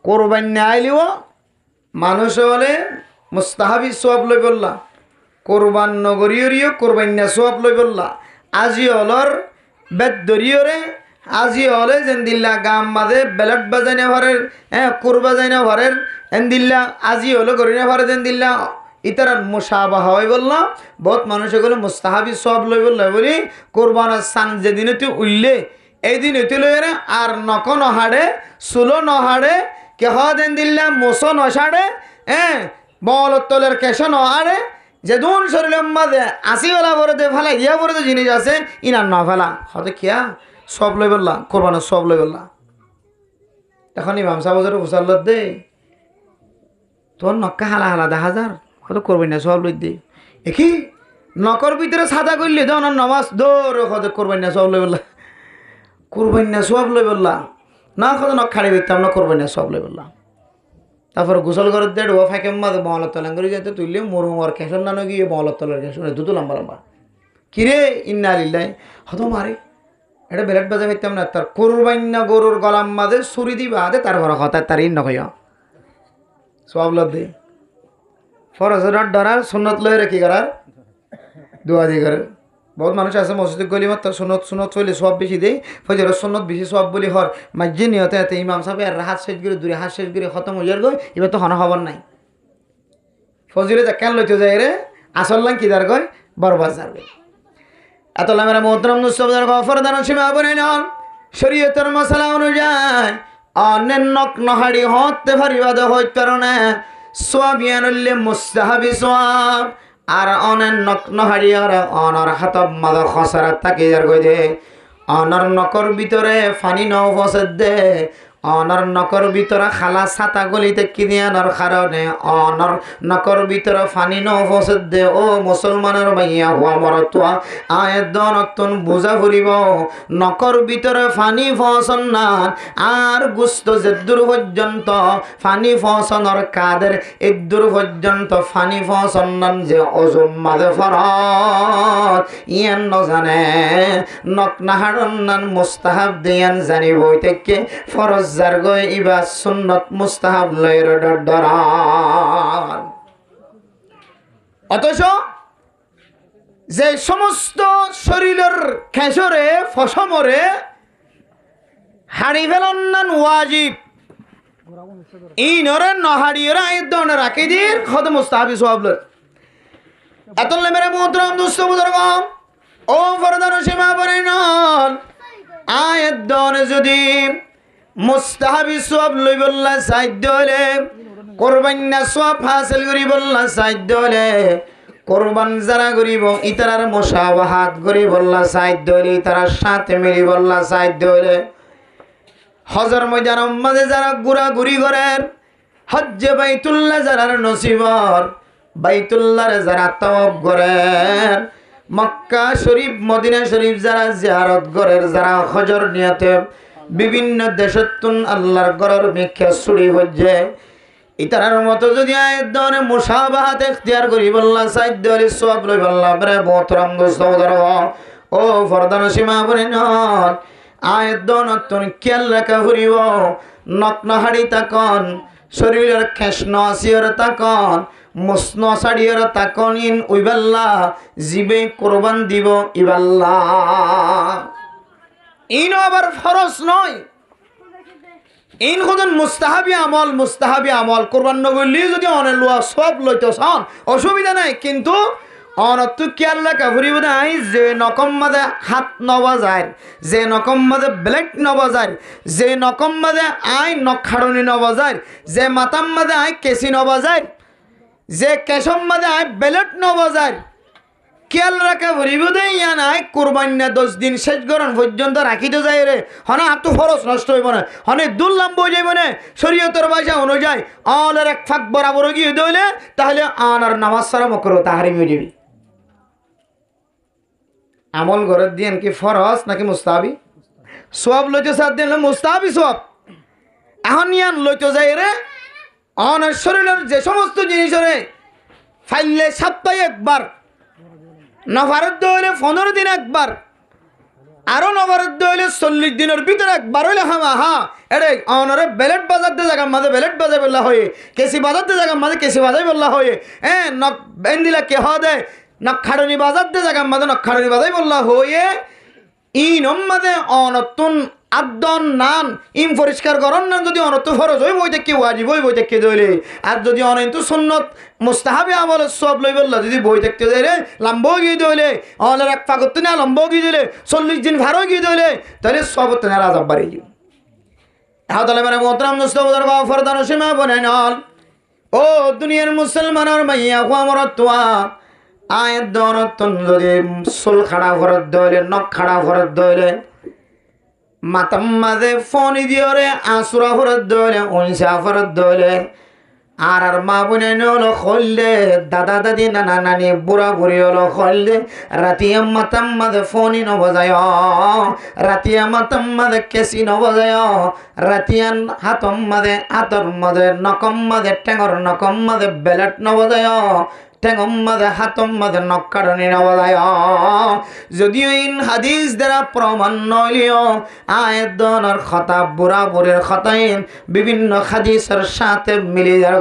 কোরবান না আইলিও মানুষ হলে মুস্তাহাবি সওয়াব লই বললা কোরবান নগরীয় কোরবান না সওয়াব লই বললা আজি হলর বেদ দরিয়রে আজি হলে যেন দিল্লা গাম মাঝে বেলট বাজাইনা ভরের কোরবা যাইনা ভরের এন দিল্লা আজি হলো গরিনা ভরে যেন দিল্লা ইতার মুসাবাহ হয় বললা বহুত মানুষ এগুলো মুস্তাহাবি সওয়াব লই বললা বলি কোরবানের সান যেদিন তুই উঠলে এই দিন এতে লইরে আর নক নহাড়ে সুলো নহাড়ে কেহ দেন দিল্লা মোসো নসাড়ে বলতলের কেশ নহাড়ে যে দুন শরীরের মাঝে আসিওয়ালা বরদে ফেলা ইয়া বরদে জিনিস আছে ইনার না ফেলা হতে কিয়া সব লই বললা কোরবানের সব লই বললা এখন ইমাম সাহেব হুসাল্লত দে তোর নক্কা হালা হালা 10,000 হয়তো করবি না সব লই দে একই নকর ভিতরে সাদা করলি তো নমাজ দৌড় হতে করবেন না সব লই বললা করবেন না সব লই বললা না কত নখ খাড়ি বেতাম না করবেন না সব লই বললা তারপরে গোসল ঘরের দেড় ও ফাঁকে মাঝে মহলত তলাং করে যেতে তুললে মরুমার খেসন না গিয়ে মহলত তলার খেসন দুটো লম্বা লম্বা কিরে ইন্না আলিল্লাহ হতো মারে এটা বেলেট বাজে পাইতাম না তার কোরবান না গরুর গলাম মাঝে ছুরি দিবা দে তার ঘর কথা তার ইন নকইয়া সব লত দে ফরজের ডরার সুন্নত লয়ে রেখি করার দোয়া দিয়ে করে বহুত মানুষ আছে মসজিদ গলি মাত্র সুনত চলে সব বেশি দেয় ফজর সুনত বেশি সব বলি হর মাঝে নিহত এতে ইমাম সাহেব আর হাত শেষ করে দূরে হাত শেষ করে খতম হয়ে যার গই এবার তো হন খবর নাই ফজরে যা কেন লইতে যায় রে আসল লাং কিদার গয় বরবাদ যাবে এত লামেরা মোহতরম নুসবদার গফরদান সীমা বনে নন শরীয়তের মশলা অনুযায়ী অনেক নক নহাড়ি হতে পারিবাদ হইত কারণে সোয়াবিয়ানুল্লে মুস্তাহাবি সোয়াব আর অনেক নক নহাড়ি আর অনর হাতব মাদ খসরা তাকে যার গই দে অনর নকর ভিতরে ফানি নও ফসে দে অনর নকর ভিতরে খালা ছাতা গলিতে কিনিয়ানোর কারণে অনর নকর ভিতরে ফানি নও ফসে দে ও মুসলমানের ভাইয়া হওয়া মরতুয়া আয়ের দনতন বোঝা ফুরিব নকর ভিতরে ফানি ফসন না আর গুস্ত যেদূর পর্যন্ত ফানি ফসনর কাদের এদূর পর্যন্ত ফানি ফসন নান যে অজুম মাঝে ফরত ইয়ান নজানে নক নাহারন নান মুস্তাহাব দিয়ান জানিব থেকে ফরজ যার গই ইবা সুন্নত মুস্তাহাব লয়ের ডরান অথচ যে সমস্ত শরীরের খেসরে ফসমরে হাড়ি ফেলন নান ওয়াজিব ইনরে নহাড়িয়রা এই ধরনের রাকিদির খদ মুস্তাহাবি সওয়াব লয় এতলে মেরে মোহতরম দুস্থ বুজুর্গম ও ফরদান সীমা বনে নন আয়াত দনে যদি মুস্তাহাবি সওয়াব লই বললা সাধ্য হলে কোরবান না সওয়াব হাসিল করি বললা সাধ্য হলে কোরবান যারা করিব ইতারার মুসাবাহাত করি বললা সাধ্য হলে ইতারার সাথে মিলি বললা সাধ্য হলে হজর ময়দানের মাঝে যারা ঘোরাঘুরি করেন হজ্জে বাইতুল্লাহ যারা নসিবর বাইতুল্লাহর যারা তাওয়াফ করেন মক্কা শরীফ মদিনা শরীফ যারা জিয়ারত করেন যারা হজর নিয়তে বিভিন্ন দেশতুন আল্লাহর ঘরের মিখ্যা ছুরি হজ্জে ইতারার মতো যদি আয়ের দনে মুসাবাহাত ইখতিয়ার করি বললা সাধ্য হলে সওয়াব লই বললা রে মোহতরম দোস্ত ও ফরদান সীমা বনে নন আয়ের দনতন খেয়াল রাখা ফুরিব নকনহাড়ি তাকন শরীরের খেসন আসিয়র তাকন মুসন সাড়িয়র তাকন ইন উইবাল্লা জিবে কোরবান দিব ইবাল্লা ইন আবার ফরজ নয় ইন খুদন মুস্তাহাবি আমল কোরবান নগরলি যদি অনে লোয়া সব লইতেছন অসুবিধা নাই কিন্তু অনত্তু খেয়াল রাখা ফুরিব নাই যে নকম মাঝে হাত নবাজার যে নকম মাঝে ব্লেড নবাজার যে নকম মাঝে আই নখাড়নি নবাজার যে মাতাম মাঝে আই কেসি নবাজার যে কেশম মাঝে আই ব্লেড নবাজার খেয়াল রাখা ফুরিব দে ইয়া নাই কোরবান না 10 দিন শেষ গরণ পর্যন্ত রাখিতে যায় রে হনে হাত ফরজ নষ্ট হইব না হনে দুর্লাম্ব হয়ে যাইব না শরীয়তের ভাষা অনুযায়ী অনের এক ফাঁক বরাবর গিয়ে দইলে তাহলে আনার নামাজ সারা মকরু তাহারিম হয়ে যাবে আমল ঘরের দিন কি ফরজ নাকি মুস্তাহাবি সওয়াব লইতে সাথ দিন মুস্তাহাবি সওয়াব এখন ইয়ান লইতে যায় রে অনের শরীরের যে সমস্ত জিনিস রে ফাইলে সপ্তাহে একবার নফারত হলে 15 দিন একবার আরো নবরদ্ধ হইলে 40 দিনের ভিতরে একবার হইলে হা এরে অনরে বেলেট বাজাতে জায়গা মাঝে বেলেট বাজাই বললা হয়ে কেসি বাজাতে জায়গা মাঝে কেসি বাজাই বললা হয়ে নখ বেন্দিলা কে দে নখ খাড়নি বাজাতে জায়গা মাঝে নখ খাড়নি বাজাই বললা হয়ে মাঝে অনতুন আদন নান ইম পরিষ্কার করন না যদি অনত ফরজ হই বই থেকে ওয়াজিব হই বই থেকে দইলে আর যদি অনন্তু সুন্নত মুস্তাহাবি আমল সব লই বললা যদি বই দেখতে যাইলে লম্বা গিয়ে দইলে অনর এক পাগত না লম্বা গিয়ে দিলে 40 দিন ভারো গিয়ে দইলে তাহলে সব তো না রাজব বাড়ি গিয়ে তাহলে মানে মোহতরম মুস্তাফার গফর দান সীমা বনে নল ও দুনিয়ার মুসলমানের মাইয়া আমার তোয়া আয় দরতন যদি সুল খাড়া ফরত দইলে নখ খাড়া ফরত দইলে মাতাম মাঝে ফোনি দিওরে আসুরা ফরত দইলে উনসা ফরত দইলে আর মা বোনে হলো খললে দাদা দাদি নানা নানি বুড়া বুড়ি হলো খললে রাতিয়া মাতাম মাঝে ফোনই নবজায় রাতিয়া মাতাম মাঝে কেসি নবজায় রাতিয়ান হাতম মাঝে হাতর মাঝে নকম মাঝে টেঙর নকম মাঝে বেলেট নবজায় টেঙম মাঝে হাতম মাঝে নক্কারণী নবজায় যদিও ইন হাদিস দ্বারা প্রমাণ নইলেও আয়দনের খতা বুড়া বুড়ির খতাইন বিভিন্ন হাদিসের সাথে মিলে যার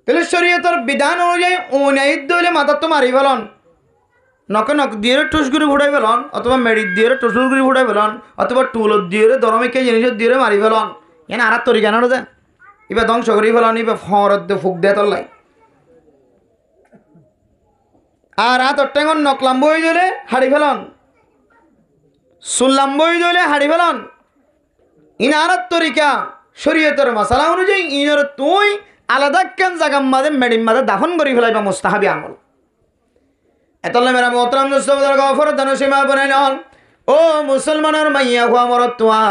তাহলে শরীয়তের বিধান অনুযায়ী উনাইদ হইলে মাথা তো মারি ফেলন নকে নখ দিয়ে টুসগুড়ি ফুটাই ফেলন অথবা মেড়ির দিয়ে টুসগুড়ি ফুটাই ফেলন অথবা টুলত দিয়ে দরমিকে জিনিস দিয়ে মারি ফেলন এনে আর তরি কেন যে এবার ধ্বংস করি ফেলন এবার ফরত ফুক দিয়ে তল্লাই আর হাতর টেঙর নখ লাম্ব হয়ে দিলে হাড়ি ফেলন চুল লাম্ব হয়ে দিলে হাড়ি ফেলন ইন আর তরিকা শরীয়তের মশালা অনুযায়ী ইনের তুই আলাদা কেন জাগার মাঝে মেডিম মাঝে দাফন করি ফেলাইবা মুস্তাহাবি আমল এতলে মেরা মোহতরম মুস্তাফার গফর দান সীমা বনে নল ও মুসলমানের মাইয়া হওয়া মরত তোয়া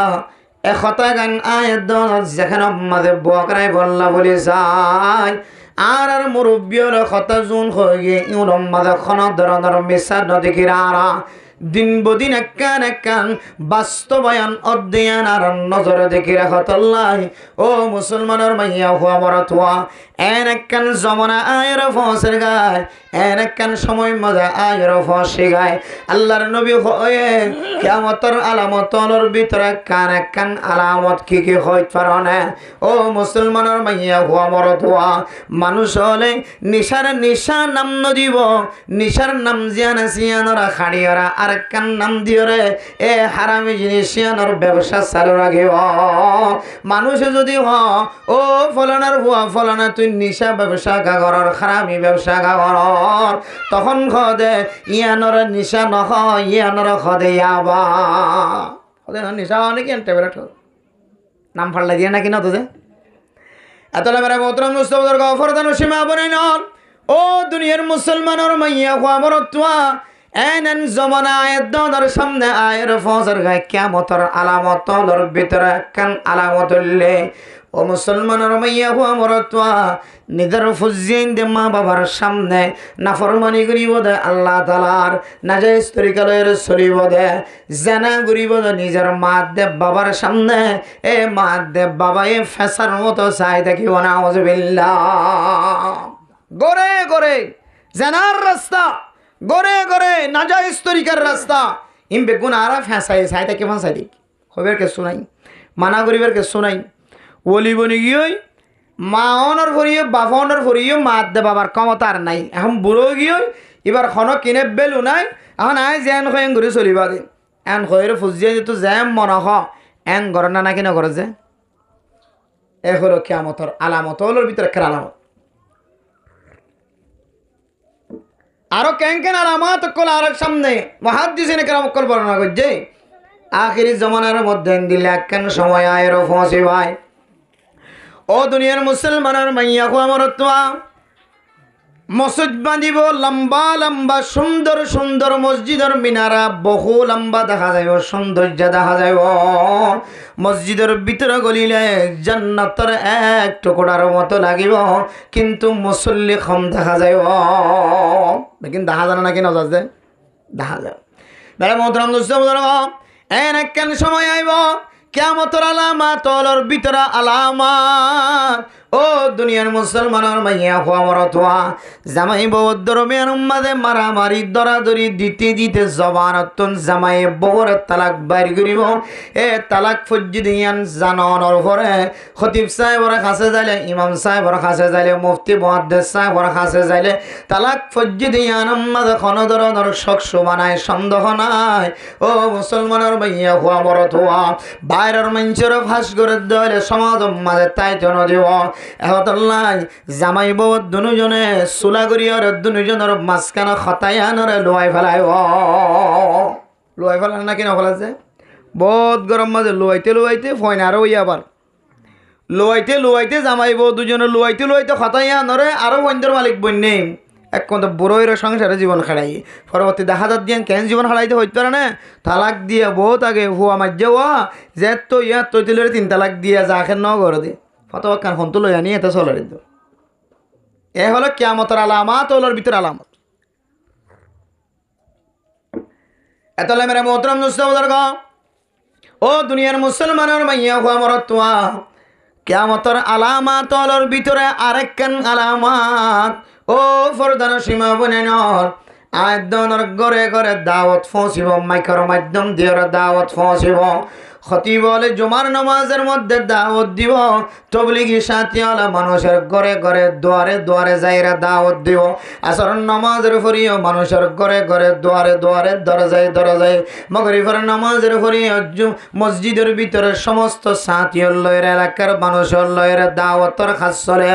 এখতা গান আয়াত যেখানে মাঝে বকরাই বললা বলি যায় আর মুরব্বী হলো খতা জুন হয়ে গিয়ে ইউর মাঝে খন ধরনের মিশা নদীকির আরা দিন বদিন একান বাস্তবায়ন অধ্যয়ন আর নজরে দেখি রাখতল্লাহ ও মুসলমানের মাইয়া হওয়া মরত হওয়া এন একান জমনা আয়ের ফসের গায় এন একান সময় মজা আয়ের ফসে গায় আল্লাহর নবী হয়ে কিয়ামতের আলামতর ভিতরে কান আলামত কি হইতে পারে না ও মুসলমানের মাইয়া হওয়া মরত হওয়া মানুষ হলে নিশা নাম নদীব নিশার নাম জিয়ানা সিয়ানরা খাড়িয়ারা আর কান নাম দিও রে এ হারামি জিনিস সিয়ানোর ব্যবসা চালু রাখিব মানুষ যদি ও ফলানার হুয়া ফলানা তুই নিশা ব্যবসা গাগরর হারামি ব্যবসা গাগরর তখন খদে ইয়ানোর নিশা নহ ইয়ানোর খদে ইয়াবা খদে নিশা অনেক ট্যাবলেট নাম ফাল্লা দিয়ে নাকি না তো যে এতলা মেরা মোহতরম মুস্তাফার গফর দান সীমা বনে নন ও দুনিয়ার মুসলমানের মাইয়া হওয়া মরতুয়া এন জমানা আয়ের সামনে আয়ের ফজর গায়ে কিয়ামতের আলামতর ভিতরে কান আলামতুল্লে ও মুসলমানের মাইয়া হওয়া মরতুয়া নিজের ফুজিয়েন দে মা বাবার সামনে নাফরমানি করিব দে আল্লাহ তালার নাজাইজ তরিকালয়ের চলিব দে জানা করিব দে নিজের মা দে বাবার সামনে এ মা দে বাবা এ ফেসার মতো চাই দেখিব না আউযুবিল্লাহ গরে গরে জানার রাস্তা গরে গরে নাজাইজ তরিকার রাস্তা ইম বেগুন আরা ফেসাই চাই দেখি ফাঁসাই দিক হবের কে শোনাই মানা করিবার কে শোনাই ওলি বনি গিয়ে মা অনর ভরিয়ে বাবা অনর ভরিয়ে মা দে বাবার ক্ষমতার নাই এখন বুড়ো গিয়ে এবার খন কিনে বেলু নাই এখন আয় যেন হয় ঘুরে চলিবা দিন এন হয়ের ফুজিয়ে যেত জ্যাম মনে হ এন ঘর না নাকি না করে যে এ হলো কিয়ামতের আলামত হলোর ভিতরে খেলা আলামত আরো কেন আলামত কল আর সামনে মুহাদ্দিসিন কেরাম কল বর্ণনা করছে আখিরি জমানার মধ্যে দিলে কেন সময় আয়ের ফসি ভাই ও দুনিয়ার মুসলমানের মাইয়া হওয়া মরতুয়া মসজিদ বাঁধিব লম্বা লম্বা সুন্দর সুন্দর মসজিদের মিনারা বহু লম্বা দেখা যাইব সৌন্দর্য দেখা যাইব মসজিদের ভিতরে গলিলে জান্নাতের এক টুকরার মতো লাগিব কিন্তু মুসল্লি কম দেখা যাইব কিন্তু দেখা জানা নাকি নজর যে দেখা যায় বেলা মোহতরম এন কেন সময় আইব কিয়ামতের আলামাত ওলর ভিতরে আলামাত ও ও দুনিয়ার মুসলমানের মাইয়া হওয়া মরতোয়া জামাই বউর দরমিয়ান উম্মাদে মারামারি দরাদরি দিতে দিতে জবানতন জামাই বউর তালাক বাইর করিব এ তালাক ফজ্জি দিয়ান জানর পরে খতিব সাহেবর কাছে যাইলে ইমাম সাহেবর কাছে যাইলে মুফতি মুহাদ্দিস সাহেবর কাছে যাইলে তালাক ফজ্জি দিয়ান উম্মাদে কোন ধরনের শখস বানায় সন্দেহ নাই ও মুসলমানের মাইয়া হওয়া মরতোয়া বাইরের মঞ্চের ফাঁস করে দিলে সমাজ মাঝে তাই জন দিব এহতল্লাই জামাই বউ দুজনে চুলা করিয়র দুজনের মাঝখানে খতায়ানরে লোয়াই ফেলাই নাকি নফেলাছে বহুত গরম মাঝে লোয়াইতে ফয়ন আরো আবার লোয়াইতে জামাই বউ দুজনে লোয়াইতে খতায়ানরে আরো ফয়নদের মালিক বন্যে এক কথা বড়ইর সংসারে জীবন খাড়াই পরবর্তী দেখা যাত দিয়ে কেন জীবন খাড়াইতে হইতে পারে না তালাক দিয়ে বহুত আগে হুয়া মাঝে হওয়া যে তো ইয়ার তৈতিলের 3 তালাক দিয়ে যা খেন ন করে দে ফতোয়া কান ফোন তো লইয়া নিয়ে এটা চলে দিত এ হলো কিয়ামতের আলামত ওলর ভিতর আলামত এতলে মেরে মোহতরম মুস্তাফাদার গো ও দুনিয়ার মুসলমানের মাইয়া হওয়া মরতোয়া কিয়ামতের আলামত ওলর ভিতরে আরেকখান আলামত ও ফরদান সীমা বনেনর আয়দনর ঘরে ঘরে দাওয়াত পৌঁছিব মাইকের মাধ্যম দিয়ে দাওয়াত পৌঁছিব খতিব বলে জুমার নামাজের মধ্যে দাওয়াত দিব তবলিগি সাথীওয়ালা মানুষের ঘরে ঘরে দুয়ারে দুয়ারে যাইরা দাওয়াত দিব আসর নামাজের ফরিও মানুষের ঘরে ঘরে দুয়ারে দুয়ারে দরজায় মাগরিবের নামাজের ফরিও মসজিদের ভিতরে সমস্ত সাথীর লয়ের এলাকার মানুষের লয়ের দাওয়াতর খাস চলে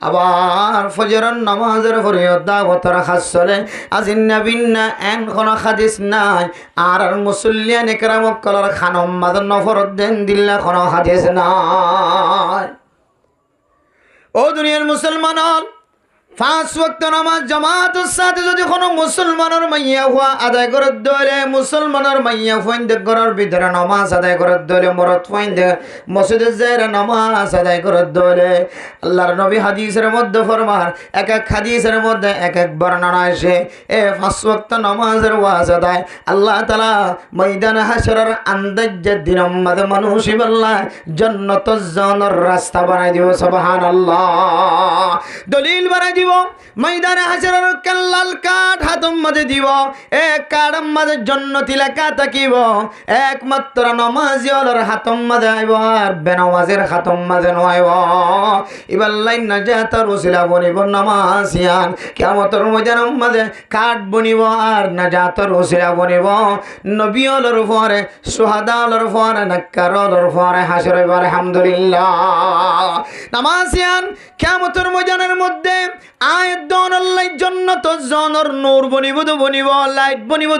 আবার ফজরের নামাজের ফরিও দাওয়াতর খাস চলে আজিন্না বিন্না এন কোন হাদিস নাই আর মুসল্লিয়ান একরামক কলার খানম মাদন নফরদ্দিন দিল্লা কোনো হাদিস নাই ও দুনিয়ার মুসলমান 5 ওয়াক্ত নামাজ জামাতের সাথে যদি কোনো মুসলমানের মাইয়া হওয়া আদায় করে দলে মুসলমানের মাইয়া ফাইন্দে ঘরের ভিতরে নামাজ আদায় করে দলে মরদ ফাইন্দে মসজিদে যাইরা নামাজ আদায় করে দলে আল্লাহর নবী হাদিসের মধ্যে ফরমান এক এক হাদিসের মধ্যে এক এক বর্ণনা আসে এ 5 ওয়াক্ত নামাজের ওয়াজ আদায় আল্লাহ তাআলা ময়দানে হাশরের আন্দাজ দিন উম্মত মানুষ বল্লাহ জান্নাতুল জান্নার রাস্তা বানাই দিব সুবহানাল্লাহ দলিল বানাই ময়দানে হাশরের কাল্লাল কাঠ হাতম মাঝে দিব এক কাঠম মাঝে জান্নাতি লেখা থাকিব একমাত্র নামাজি ওর হাতম মাঝে আইব আর বেনামাজের হাতম মাঝে নয়ব এবার লাইন নাজাতের ওসিলা বনিব নামাজিয়ান কিয়ামতের ময়দানের মাঝে কাঠ বনিব আর নাজাতের ওসিলা বনিব নবী ওর উপরে সুহাদা ওর উপরে নাক্কার ওর উপরে হাশরে আলহামদুলিল্লাহ নামাজিয়ান কিয়ামতের ময়দানের মধ্যে আয়াত দন আল্লাহ জান্নাত জানার নূর বনিব লাইট বনিব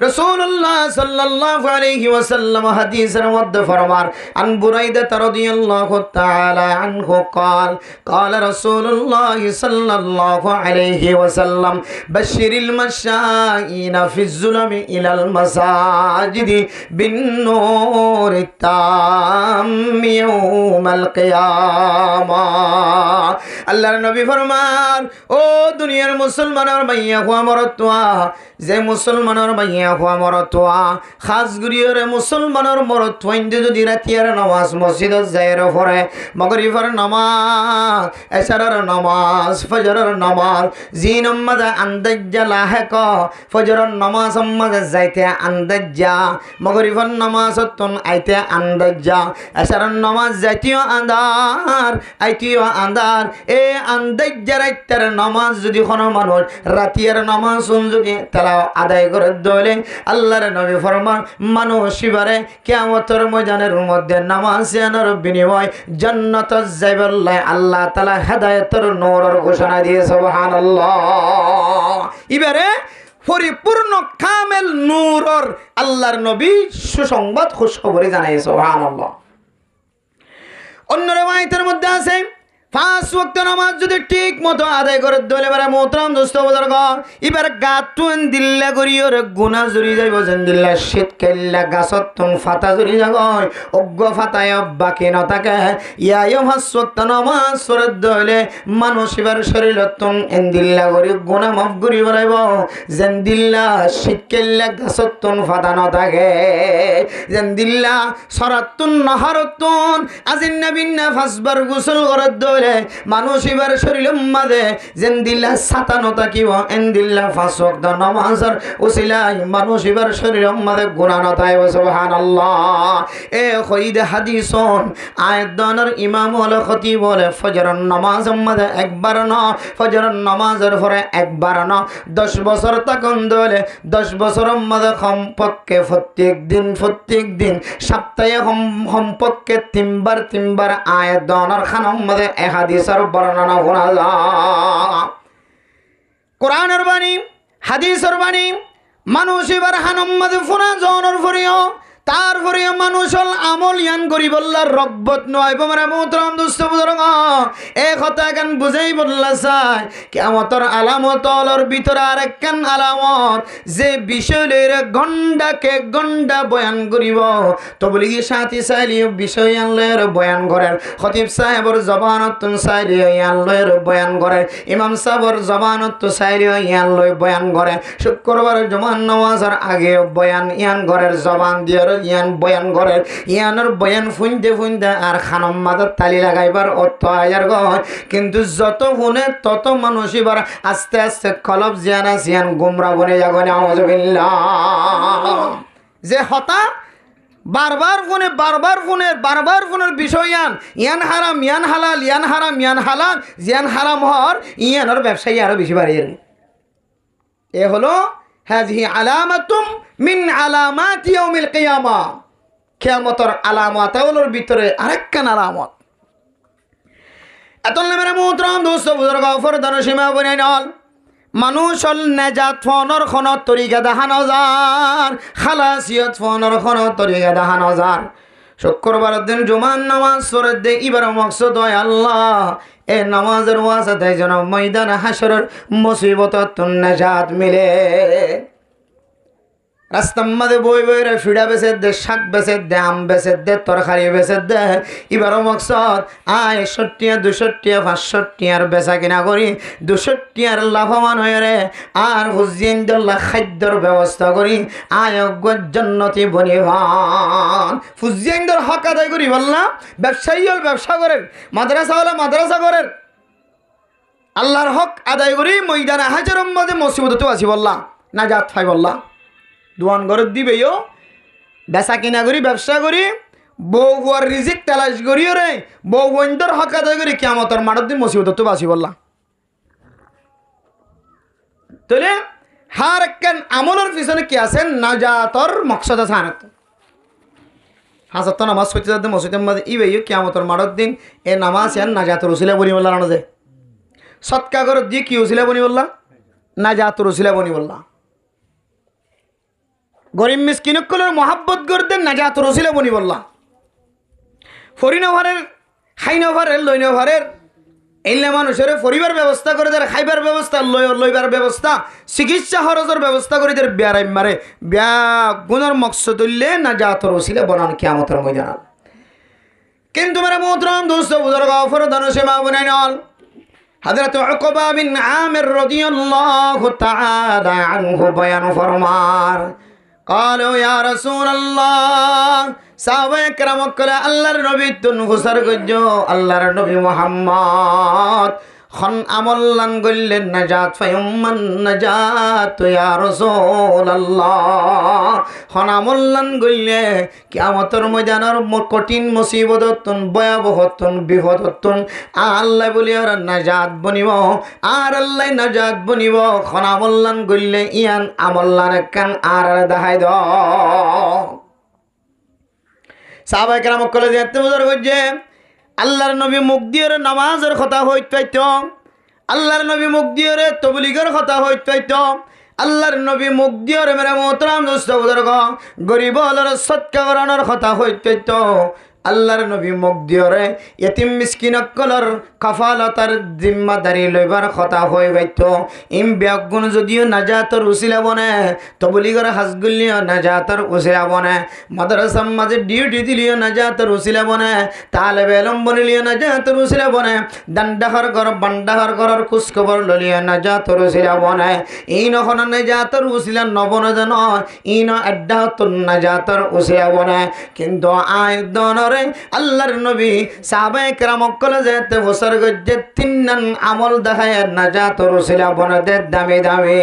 রাসূলুল্লাহ সাল্লাল্লাহু আলাইহি ওয়াসাল্লাম হাদিসের মধ্যে ফরমান আন বুরাইদা রাদিয়াল্লাহু তাআলা আনহু قال قال رسول الله صلى الله عليه وسلم بشر المشائين في الظلم الى المساجد بالنور التام يوم القيامه আল্লাহর নবী ফরমান ও দুনিয়ার মুসলমানের মাইয়া হওয়া মরতোয়া যে মুসলমানের মাইয়া হওয়া মরতোয়া খাস গুরিয়রে মুসলমানের মরতোয়া ইন্দে যদি রাতিয়ার নামাজ মসজিদত যাইর পড়ে মাগরিবের নামাজ এশারের নামাজ ফজরের নামাজ জিন উম্মাদা আন্দাজ্জা লাহেক ফজরের নামাজ উম্মাদা যাইতে আন্দাজ্জা মাগরিবের নামাজতন আইতে আন্দাজ্জা এশারের নামাজ যাইতেও আন্দার আইতেও আন্দার এ আন্দাজ্জা রাইতের নামাজ যদি কোনো মানুষ রাতিয়ার নামাজ যদি তারা আদায় করে দলে আল্লাহর নবী ফরমান মানুষ এবারে কিয়ামতের ময়দানের মধ্যে নামাজ আনার বিনিময় জান্নাত যাইবাল্লাহ আল্লাহ তাআলা হেদায়েতের নূরের ঘোষণা দিয়ে সুবহানাল্লাহ এবারে পরিপূর্ণ কামেল নূরের আল্লাহর নবী সুসংবাদ খুশখবরি জানায় সুবহানাল্লাহ অন্য রওয়ায়াতের মধ্যে আছে পাঁচ ওয়াক্ত নামাজ যদি ঠিক মতো আদায় করে দলে বেড়া মোহতরম দোস্ত বুজুর্গ এবার গাতুন দিল্লা করিও রে গুনাহ জুরি যাইব যেন দিল্লা শীত কেল্লা গাছত তুন ফাতা জুরি যাব অজ্ঞ ফাতায় বাকি ন থাকে ইয়ায়ো পাঁচ ওয়াক্ত নামাজ পড়ে দলে মানুষ এবার শরীরত তুন এন দিল্লা করি গুনাহ মাফ করি বলাইব যেন দিল্লা শীত কেল্লা গাছত তুন ফাতা ন থাকে যেন দিল্লা সরাতুন নাহারতুন আজিন নবিন্না ফাসবার গোসল করে দলে মানুষ এবার শরীর মাঝে যেন দিল্লা সাতানো থাকিব এন দিল্লা পাঁচ ওয়াক্ত নামাজের উসিলায় মানুষ এবার শরীর মাঝে গুনাহ নতাইব সুবহানাল্লাহ এ খইদ হাদিসন আয়াতদানের ইমাম হল খতিব বলে ফজরের নামাজের মাঝে একবার না ফজরের নামাজের পরে একবার না 10 বছর তখন দলে 10 বছরের মাঝে কমপক্ষে প্রত্যেক দিন সপ্তাহে কমপক্ষে তিনবার আয়াতদানের খানের মাঝে হাদিসের বর্ণনা শোনা যায় কোরআনের বাণী হাদিসের বাণী মানুষ এবার হানম্মদ ফোনা জনের ফরিও তারপরে মানুষ আমল ইয়ান করি বললার রব্বত নয় বোমরা মোহতরম দোস্ত বুজুর্গ এই কথা কেন বুঝাই বললা চাই কিয়ামতের আলামতর ভিতরে আরেকখান আলামত যে বিষয়ের গন্ডা বয়ান করিব তবলিগি সাথী চাইলে বিষয় আনলের বয়ান করেন খতিব সাহেবর জবানত চাইলে আনলের বয়ান করে ইমাম সাহেবর জবানত চাইলে ইয়ানলৈ বয়ান করে শুক্রবার জমান নামাজের আগে বয়ান ইয়ান ঘরের জবান দিয়ে ইয়ান বয়ান করে ইয়ানোর বয়ান ফুনতে আর খানম মাদার তালি লাগাইবার অর্থ আয়ার গয় কিন্তু যত শুনে তত মানুষ এবার আস্তে আস্তে কলব জিয়ান গুমরা বনে যাগনে আউযুবিল্লাহ যে হতা বারবার ফোনের বিষয় ইয়ান হারাম ইয়ান হালাল ইয়ান হারাম ইয়ান হালাল জিয়ান হারাম হর ইয়ানোর ব্যবসায়ী আরো বেশি বাড়িয়ে এ হলো হাযিহি আলামাতুম মিন আলামাতি ইয়াউমিল কিয়ামা কিয়ামতের আলামাতগুলোর ভিতরে আরেকখান আলামত এতলে মেরে মুহতরম দোস্ত বুজুর্গ ফরদান সীমা বনাইনল মানুষল নেজাত ফোনের খন তরিকা দেখানো যার খালাসিয়ত ফোনের খন তরিকা দেখানো যার শুক্রবারের দিন জুমার নামাজ পড়ে দে এবার মকসদ হয় আল্লাহ এ নামাজের ওয়াসাতে যেন ময়দান হাসরের মুসিবত নেজাত মিলে রাস্তার মাঝে বই রে ফিডা বেছে দে শাক বেছে দে আম বেছে দে তরকারি বেছে দে এবারও মকসদ 1 টিয়া 200 টিয়া 500 টিয়ার বেচা কিনা করি 200 টিয়ার লাভবান হয়ে রে আর হুজিন্দুল্লাহ খাদ্যর ব্যবস্থা করি জান্নতি বনিবান হুজিন্দর হক আদায় করি বললাম ব্যবসায়ী হল ব্যবসা করেন মাদ্রাসা হলে মাদ্রাসা করেন আল্লাহর হক আদায় করি ময়দানে হাজারের মধ্যে মুসিবত আসি বললাম নাজাত পাই বললাম দোয়ান ঘর দিবেও বেচা কিনা করি ব্যবসা করি বউ হওয়ার রিজিক তালাশ করিও রে বউ বন্ধর হক আদায় করি কিয়ামতের মাঠের দিন মুসিবত তো বাঁচি বললাম তাহলে হার একখান আমলের পিছনে কি আছেন নাজাতর মকসদ আছে আনত হাজার নামাজ পড়তে যাতে মসজিদের মধ্যে ইবেও কিয়ামতের মাঠের দিন এ নামাজ এন নাজাতর উসিলা বনি বললাম না যে সৎকা করে দিয়ে কি উসিলা বনি বললাম নাজাতর উসিলা বনি বললাম গরিব মিসকিনকুলের মহাব্বত করতে নাজাত রসিলা বনি বললাম ফরিনভারের খাইনভারের লইনভারের এইলে মানুষের পরিবার ব্যবস্থা করে তার খাইবার ব্যবস্থা লইবার ব্যবস্থা চিকিৎসা খরচের ব্যবস্থা করে তার বিয়ারাই মারে বিয়া গুণের মকসদ হইলে নাজাত রসিলা বনান কিয়ামতের ময়দান কিন্তু মেরে মোহতরম দোস্ত বুজুর্গ ফরদান সীমা বনাইনল হযরত উকবা বিন আমির রাদিয়াল্লাহু তাআলা আনহু বয়ান ফরমান قالوا يا رسول الله সাহাবায়ে কেরাম কলে আল্লাহর নবী তুন হুসার গজ্জো আল্লাহর নবী মুহাম্মদ খন আমল্লান গল্লেন নাজাত ফায়ুম্মান নাজাত ইয়া রাসূলুল্লাহ খন আমল্লান গল্লে কিয়ামতের ময়দানের কঠিন মুসিবততন ভয়াবহতন বিপদতন আল্লাহ বলি আর নাজাত বনিব আর আল্লাহ নাজাত বনিব খন আমল্লান গল্লে ইয়ান আমল্লান কান আর দেখাই দাও সাহাবায়ে কেরাম কলে যে এত বুঝার হইছে আল্লাহর নবী মুখ দিয়ে নামাজের কথা হইত আল্লাহর নবী মুখ দিয়ে তবলিগের কথা হইত আল্লাহর নবী মুখ দিয়ে মেরে মোহতরম দোস্ত বুজুর্গ গরিব হলের সৎকা করানোর কথা হইত আল্লাহর নবী মুখ দিয়রে ইতিম মিসকিনসকলৰ কাফালতার জিম্মাদারি লইবার কথা হয়ে বাইত ইম ব্যাগুণ যদিও নাজাতর উসিলা বনে তবলিগর হাজগুলিও নাজাতর উসিলা বনে মাদ্রাসার মাঝে ডিউটি দিলিও নাজাতর উসিলা বনে তালেবে এলম বনিলিও নাজাতর উসিলা বনে দান্ডাহর ঘর বান্ডাহর ঘরের খোঁজখবর ললিও নাজাতর উসিলা বনে ইন হন নাজাতর উসিলা নবন জন ইন আড্ডাতর নাজাতর উসিলা বনে কিন্তু আয় দনরে আল্লাহর নবী সাহাবায়ে কেরাম কলে যেতে বছর গজ্জে তিননান আমল দেখায় নাজাতর উসিলা বনে দে দামি দামি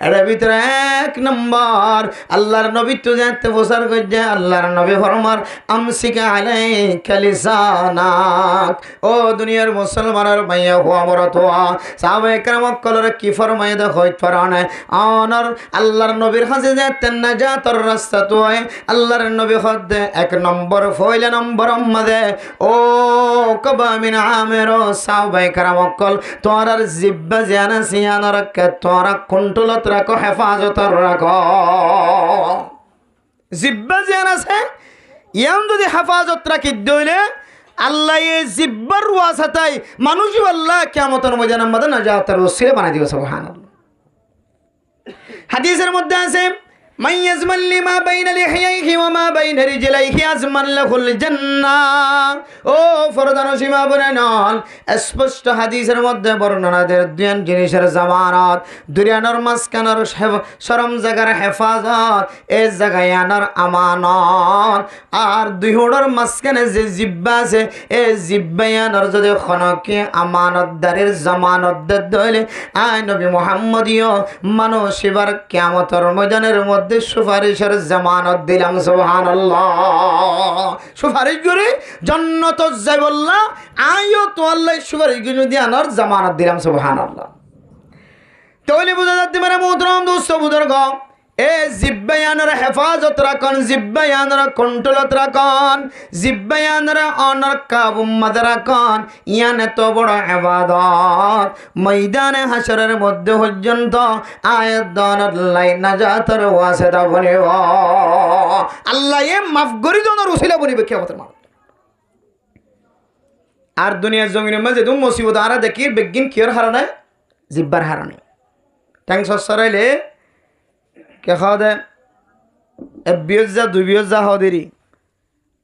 এর ভিতরে এক নম্বর আল্লাহর নবী তো যেতে বছর গজ্জে আল্লাহর নবী ফরমার আমসিকা আলাইকা লিসানাক ও দুনিয়ার মুসলমানের মাইয়া হুয়া মরতোয়া সাহাবায়ে কেরাম কলরে কি ফরমায় দে হইত ফরানে অনর আল্লাহর নবীর কাছে যেতে নাজাতর রাস্তা তো আল্লাহর নবী হদে এক নম্বর ফয়লা নম্বর মদে ও কবা মিন আমেরো সাহাবায়ে কেরাম কল তোরার জিব্বা জানা সিয়ানা রাখে তোরা কন্ট্রোলত রাখো হেফাজত রাখো জিব্বা জানা আছে ইয়াম যদি হেফাজত রাখি দইলে আল্লাহ এই জিব্বার ওয়াসাতাই মানুষ আল্লাহ কিয়ামতের ময়দানের মধ্যে নাজাতের ওসিলা বানাই দিবে সুবহানাল্লাহ হাদিসের মধ্যে আছে মান ইয়াজমান লিমা বাইনা লিহিয়াইহি ওয়া মা বাইনা রিজলাইহি আজমান লাহুল জান্নাহ ও ফরদানো সীমা বনানল স্পষ্ট হাদিসের মধ্যে বর্ণনাদের দুই জিনিসের জামানত দুরিয়ানোর মাসকানোর শরম জায়গার হেফাজত এই জায়গায় আনার আমানত আর দুই হোড়র মাসকানে যে জিব্বা আছে এই জিব্বায়ানোর যদি খনকে আমানতদারের জামানত দইলে আয় নবী মুহাম্মদীয় মানসিবার কিয়ামতের ময়দানের মধ্যে সুপারিশের জামানত দিলাম সুবহানাল্লাহ সুপারিশ করে জান্নাত যাই বললা আইও তো আল্লাহ সুপারিশ করে যদি আনার জামানত দিলাম সুবহানাল্লাহ তাহলে বুঝা যাচ্ছে মানে মোহতরম দোস্ত বুজুর্গ এ জিব্বায়ানের হেফাজত রাখন জিব্বায়ানের কন্ট্রোলত রাখন জিব্বায়ানের অনর কাবুম্মাদ রাখন ইয়ান এত বড় ইবাদত ময়দানে হাসরের মধ্যে পর্যন্ত আয়াতনের লাই নাজাতের ওয়াসিতা বনিব আল্লাহ এ মাফ করি দনের উসিলা বনিবে কিয়ামতের মাঠ আর দুনিয়ার জমিনের মাঝে তুমি মুসিবত আরা দেখি বেগিন কিয়র হারানে জিব্বার হারানে ট্যাং সরাইলে কে খাওয়া দেয় বিয়জা দুই বিয়জা খাওয়া দেরি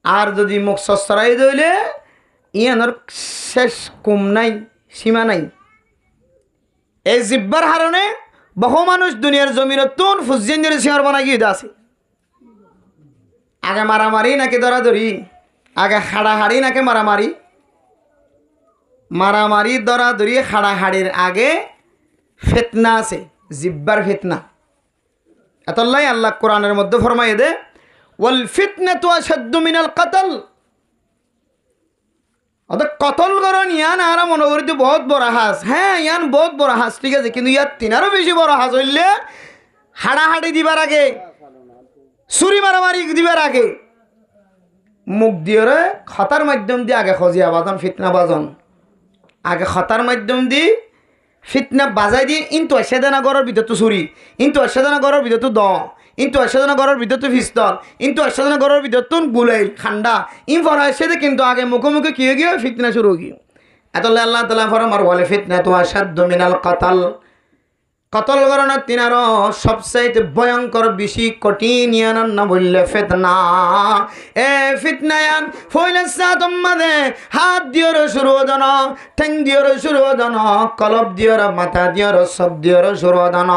আর যদি মুখ সরাই দইলে ইয়ানোর শেষ কুম নাই সীমা নাই এই জিব্বার হারণে বহু মানুষ দুনিয়ার জমিন তুন ফুজিয়ান সিঁহর বানা গিয়ে আছে আগে মারামারি নাকি দরাদরি আগে হাড়াহাড়ি নাকি মারামারি মারামারি দরাদরি হাড়াহাড়ির আগে ফিতনা আছে জিব্বার ফিতনা এতলাই আল্লাহ কোরআনের মধ্যে ফরমাই দে ওয়াল ফিতনাতু আশাদ্দু মিনাল কতল অর্থাৎ কতল করন ইয়ান আর মনে করি তো বহুত বড় হাস হ্যাঁ ইয়ান বহুত বড় হাস ঠিক আছে কিন্তু ইয়ার তিনারও বেশি বড় হাস হইলে হাড়াহাড়ি দিবার আগে ছুরি মারামারি দিবার আগে মুখ দিয়ে খতার মাধ্যম দিয়ে আগে খজিয়া বাজন ফিতনা বাজন আগে খতার মাধ্যম দিয়ে ফিতনা বাজাই দিয়ে ইন্তু সেদানা গড়ের ভিতর তো ছুরি ইন্তু সেদানা গড়ের ভিতর তো ইন্তু সেদানা গড়ের ভিতর তো পিস্তল ইন্তু সেদানা গড়ের ভিতর তো গুলাইল খান্ডা ইন ফর সেদে কিন্তু আগে মুখোমুখি কি হয়ে গিয়ে ফিতনা শুরু হয়ে গিয়ে এতলে আল্লাহ তাআলা ফরমার বলে ফিতনা তো আশাদ্দু মিনাল কতল কতল গরনের তিনারও সবচাইতে ভয়ঙ্কর বেশি কঠিন ইয়ান না বললে ফিতনা এ ফিতনায়ান ফইলে সাতম্মাদে হাত দিওর শুরু দন ঠ্যাং দিওর শুরু দন কলব দিওর মাথা দিওর সব দিওর শুরু দন